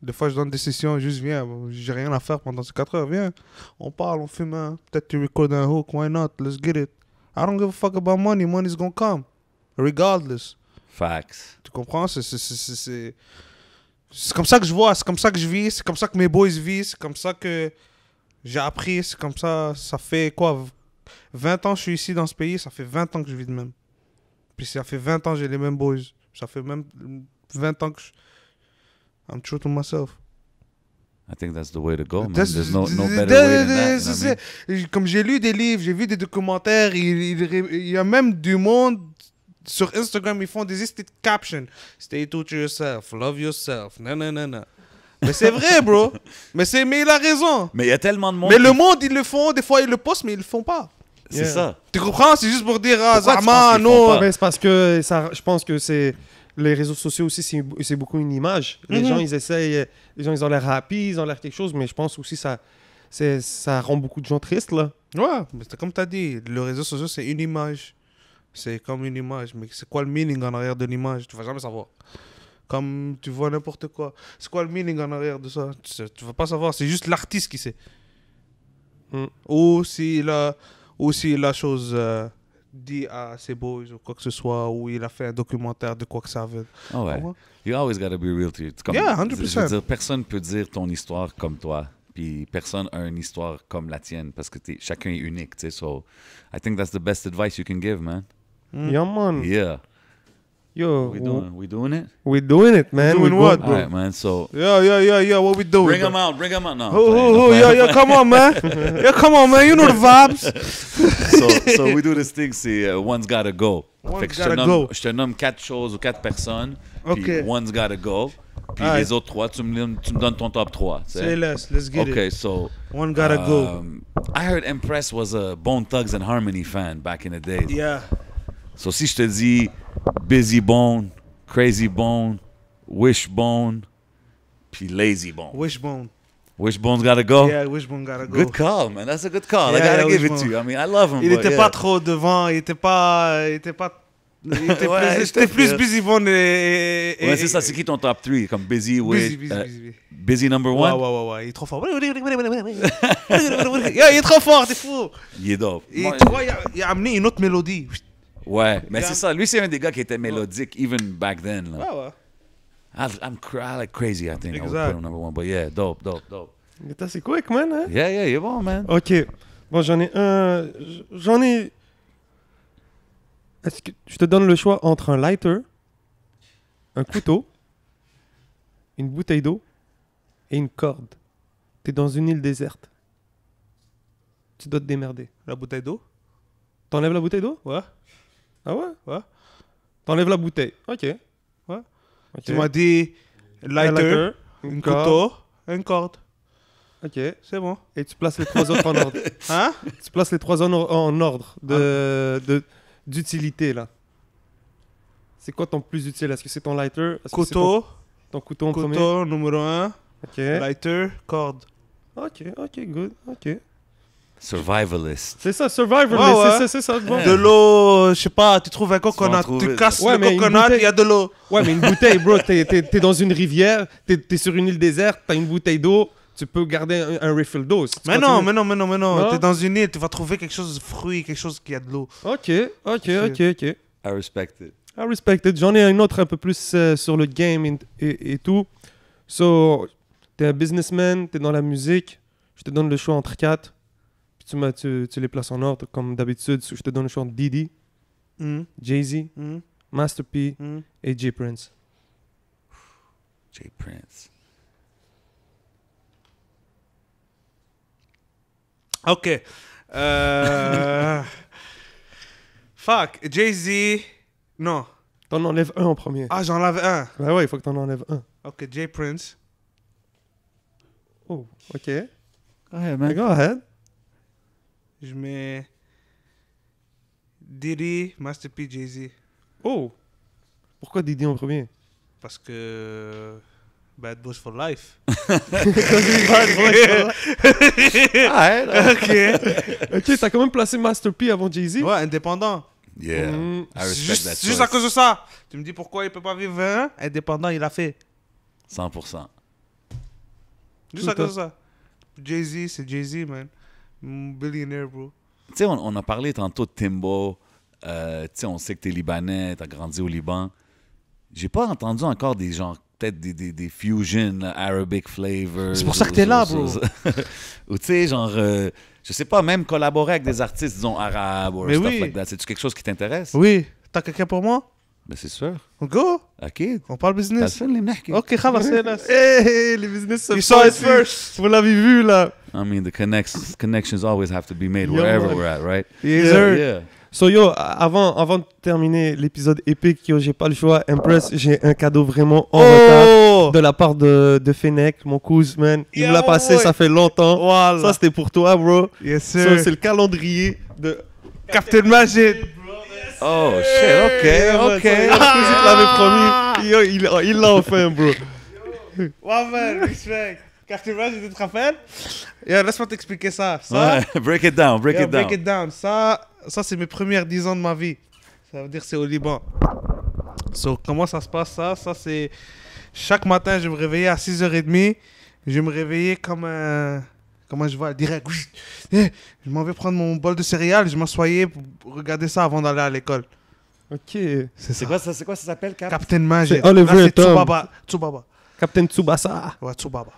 Des fois, je donne des sessions, juste viens. J'ai rien à faire pendant ces 4 heures. Viens. On parle, on fume un. Peut-être tu recordes un hook. Why not? Let's get it. I don't give a fuck about money. Money's gonna come. Regardless. Facts. Tu comprends? C'est comme ça que je vois. C'est comme ça que je vis. C'est comme ça que mes boys vivent. C'est comme ça que j'ai appris. C'est comme ça. Ça fait quoi? 20 ans que je suis ici dans ce pays. Ça fait 20 ans que je vis de même. Puis ça fait 20 ans que j'ai les mêmes boys. Ça fait même 20 ans que je... I'm true to myself. I think that's the way to go, man. That's- There's no better way than that. You know c'est- what I mean? Comme j'ai lu des livres, j'ai vu des documentaires, il y a même du monde sur Instagram, ils font des captions. Stay true to yourself, love yourself, nanana. Mais c'est vrai, bro. Mais il a raison. Mais il y a tellement de monde. Mais le monde, ils le font, des fois ils le postent, mais ils le font pas. C'est Yeah. ça. Tu comprends? C'est juste pour dire, ah, Pourquoi tu Zama, penses qu'ils font non. pas? Mais c'est parce que je pense que c'est les réseaux sociaux aussi, c'est beaucoup une image. Les Mhm. gens, ils essayent, les gens, ils ont l'air happy, ils ont l'air quelque chose, mais je pense aussi ça rend beaucoup de gens tristes, là. Ouais, mais c'est comme tu as dit, le réseau social, c'est une image. C'est comme une image. Mais c'est quoi le meaning en arrière de l'image? Tu vas jamais savoir. Comme tu vois n'importe quoi. C'est quoi le meaning en arrière de ça? Tu vas pas savoir. C'est juste l'artiste qui sait. Mm. Ou si la chose dit à ses boys ou quoi que ce soit, ou il a fait un documentaire de quoi que ça veut. Ah ouais. Ouais. You always gotta be real to you. C'est comme- Yeah, Je veux 100%. dire, personne peut dire ton histoire comme toi. Puis personne a une histoire comme la tienne parce que chacun est unique, tu sais. So, I think that's the best advice you can give, man. Yeah, man. Yeah. Yo, We doing it? we're doing it, man. Doing We what, go- bro? All right, man. So, Yeah, what we doing? bring bro? them out. Bring them out. No. I'm Oh, playing, oh, I'm yeah, playing. yeah, come on, man. Yeah, come on, man. You know the vibes. So we do this thing, c'est one's gotta go. One's Fait que gotta go. je te nomme 4 choses ou 4 personnes. Puis Ok. one's gotta go. Puis Alright. les autres 3, tu me donnes ton top 3. tu sais. Say less. Let's get Okay, it. so One gotta go. I heard Empress was a Bone Thugs and Harmony fan back in the day. Yeah. So si je te dis Busy Bone, Crazy Bone, Wishbone, puis Lazy Bone. Wishbone. Wishbone's gotta go? Yeah, Wishbone gotta go. Good call, man. That's a good call. I Yeah, gotta give it Wishbone. to you. I mean, I love him. Il but était yeah. pas trop devant, il était Ouais, J'étais plus feel. Busy Bone et... Ouais, c'est ça. C'est qui ton top 3? Comme Busy, Busy, with, busy. Busy number Ouais, 1? ouais, il est trop fort. Yeah, il est trop fort, t'es fou. Il est dope. Et Moi- tu vois, il a amené une autre mélodie. Ouais, mais Yeah. c'est ça. Lui, c'est un des gars qui était mélodique, even back then. Là. Ouais, ouais. I like Crazy, I think. I would Exact. put him number 1. But yeah, dope. Putain, c'est quick, man. Hein? Yeah, il est bon, man. Ok. Bon, j'en ai un. J'en ai. Est-ce que je te donne le choix entre un lighter, un couteau, une bouteille d'eau et une corde? T'es dans une île déserte. Tu dois te démerder. La bouteille d'eau? T'enlèves la bouteille d'eau? Ouais. Ah ouais? Ouais. T'enlèves la bouteille. Ok. Ouais. Ok. Tu m'as dit Un lighter, une un corde. couteau, une corde. Ok. C'est bon. Et tu places les trois autres en ordre. Hein? Tu places les trois en ordre d'utilité, là. C'est quoi ton plus utile? Est-ce que c'est ton lighter? Est-ce que c'est Couteau, ton couteau en premier? couteau numéro 1, Ok. lighter, corde. Ok, good. Ok. Survivalist. C'est ça, Survivor, Ouais, mais ouais. c'est ça. Bon. De l'eau, je sais pas, tu trouves un coconut, trouver. tu casses Ouais, le mais une coconut, bouteille- il y a de l'eau. Ouais, mais une bouteille, bro, t'es dans une rivière, t'es sur une île déserte, t'as une bouteille d'eau, tu peux garder un refill d'eau. Si tu Mais continues- non, Non? t'es dans une île, tu vas trouver quelque chose de fruit, quelque chose qui a de l'eau. Ok. I respect it. I respect it. J'en ai un autre un peu plus sur le game et tout. So, t'es un businessman, t'es dans la musique, je te donne le choix entre 4. Puis tu les places en ordre, comme d'habitude. Je te donne le choix entre Diddy, Jay-Z, Master P et J Prince. J Prince. Ok. Fuck, Jay-Z. Non. T'en enlèves un en premier. Ah, j'en avais un. Bah ouais, il faut que t'en enlèves un. Ok, J Prince. Oh, ok. Go ahead, man. Go ahead. Je mets Diddy, Master P, Jay-Z. Oh. Pourquoi Diddy en premier? Parce que Bad Boys for Life. Alright. Ok. Ok, t'as quand même placé Master P avant Jay-Z? Ouais, indépendant. Yeah, I respect Juste, that c'est juste à choice. cause de ça. Tu me dis pourquoi il peut pas vivre 20 indépendant, il a fait. 100%. Juste à cause de ça. Jay-Z, c'est Jay-Z, man. Billionaire, bro. Tu sais, on a parlé tantôt de Timbo. Tu sais, on sait que t'es Libanais, t'as grandi au Liban. J'ai pas entendu encore des gens, peut-être des fusion, là, Arabic flavors. C'est pour ça que t'es là, bro. Ou tu sais, genre, je sais pas, même collaborer avec des artistes, disons, arabes ou Mais stuff oui. like that. C'est-tu quelque chose qui t'intéresse? Oui. T'as quelqu'un pour moi? Ben c'est sûr. Go. أكيد. On parle business. C'est ça اللي بنحكي. Ok, خلاص يلا. Hey, les business You saw it first. Vous l'avez vu là. I mean, the connections always have to be made Yeah, wherever man. we're at, right? Yes, Yeah, sir. Yeah. So yo, avant de terminer l'épisode épique, yo, j'ai pas le choix. Impress, j'ai un cadeau vraiment en retard Oh. de la part de Fennec, mon cousin, man. Il me Yeah, l'a passé, ouais. ça fait longtemps. Voilà. Ça, c'était pour toi, bro. Yes, So, sir. c'est le calendrier de... Captain Majid. Oh shit, Yeah, man, ok. ça, yo, Squeezie te l'avait promis. Yo, il l'a enfin, bro. Ouais, man, respect. Captain Majid, tu te rappelles? Yeah, laisse-moi t'expliquer ça. Ça, Ouais, break it down, break yeah, it down. break it down. Ça c'est mes premières 10 ans de ma vie. Ça veut dire c'est au Liban. So, comment ça se passe ça? Ça, c'est... Chaque matin, je me réveillais à 6h30. Je me réveillais comme un... Comment je vois? Direct. Je m'en vais prendre mon bol de céréales. Je m'assoyais pour regarder ça avant d'aller à l'école. Ok. C'est quoi ça s'appelle, Cap? Captain Majid. C'est Oliver Là, c'est Tom. Tsubaba. Tsubaba. Captain Tsubasa. Ouais, Tsubaba.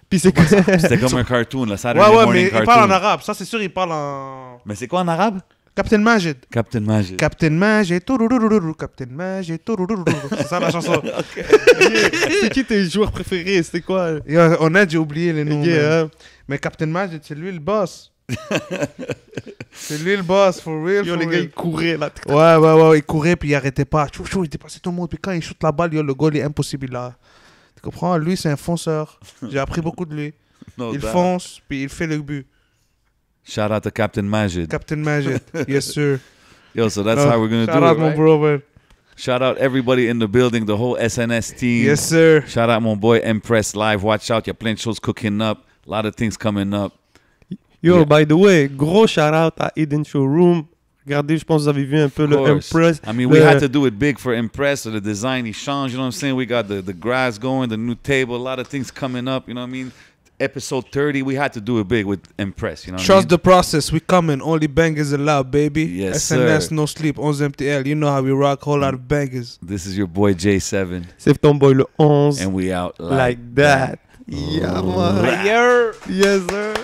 Puis c'est quoi? C'était comme un cartoon, le Saturday Ouais, mais morning il cartoon. parle en arabe. Ça, c'est sûr, il parle en... Mais c'est quoi en arabe? Captain Majid. Captain Majid. Captain Majid. Tourourourourou, Captain Majid. Tourourourourou. C'est ça la chanson. C'est qui tes joueurs préférés? C'était quoi? Et, honnête, j'ai oublié les noms. Yeah, man. hein. Mais Captain Majid, c'est lui le boss. C'est lui le boss, for real. Yo, for les gars, real. ils couraient là. Ouais, il courait puis il arrêtait pas. Chou, chou, il dépassait tout le monde. Puis quand il shoot la balle, yo, le goal est impossible là. Tu comprends? Lui, c'est un fonceur. J'ai appris beaucoup de lui. No Il doubt. fonce, puis il fait le but. Shout out to Captain Majid. Captain Majid. Yes, sir. Yo, so that's No, how we're gonna shout do out it, mon right? bro, man. Shout out everybody in the building, the whole SNS team. Yes, sir. Shout out mon boy Impress Live. Watch out, il y a plein de choses cooking up. A lot of things coming up. Yo, Yeah. by the way, gros shout-out à Eden Showroom. Regardez, je pense que vous avez vu un peu le course. Impress. I mean, we le- had to do it big for Impress. So the design, he changed, you know what I'm saying? We got the grass going, the new table, a lot of things coming up, you know what I mean? Episode 30, we had to do it big with Impress, you know what Trust I the process. We coming. Only bangers allowed, baby. Yes, SNS, sir. no sleep. 11 MTL. You know how we rock. Whole lot of bangers. mean? This is your boy J7, C'est ton boy le 11. and we out Like that. Yeah, man. Yeah. Yes, sir.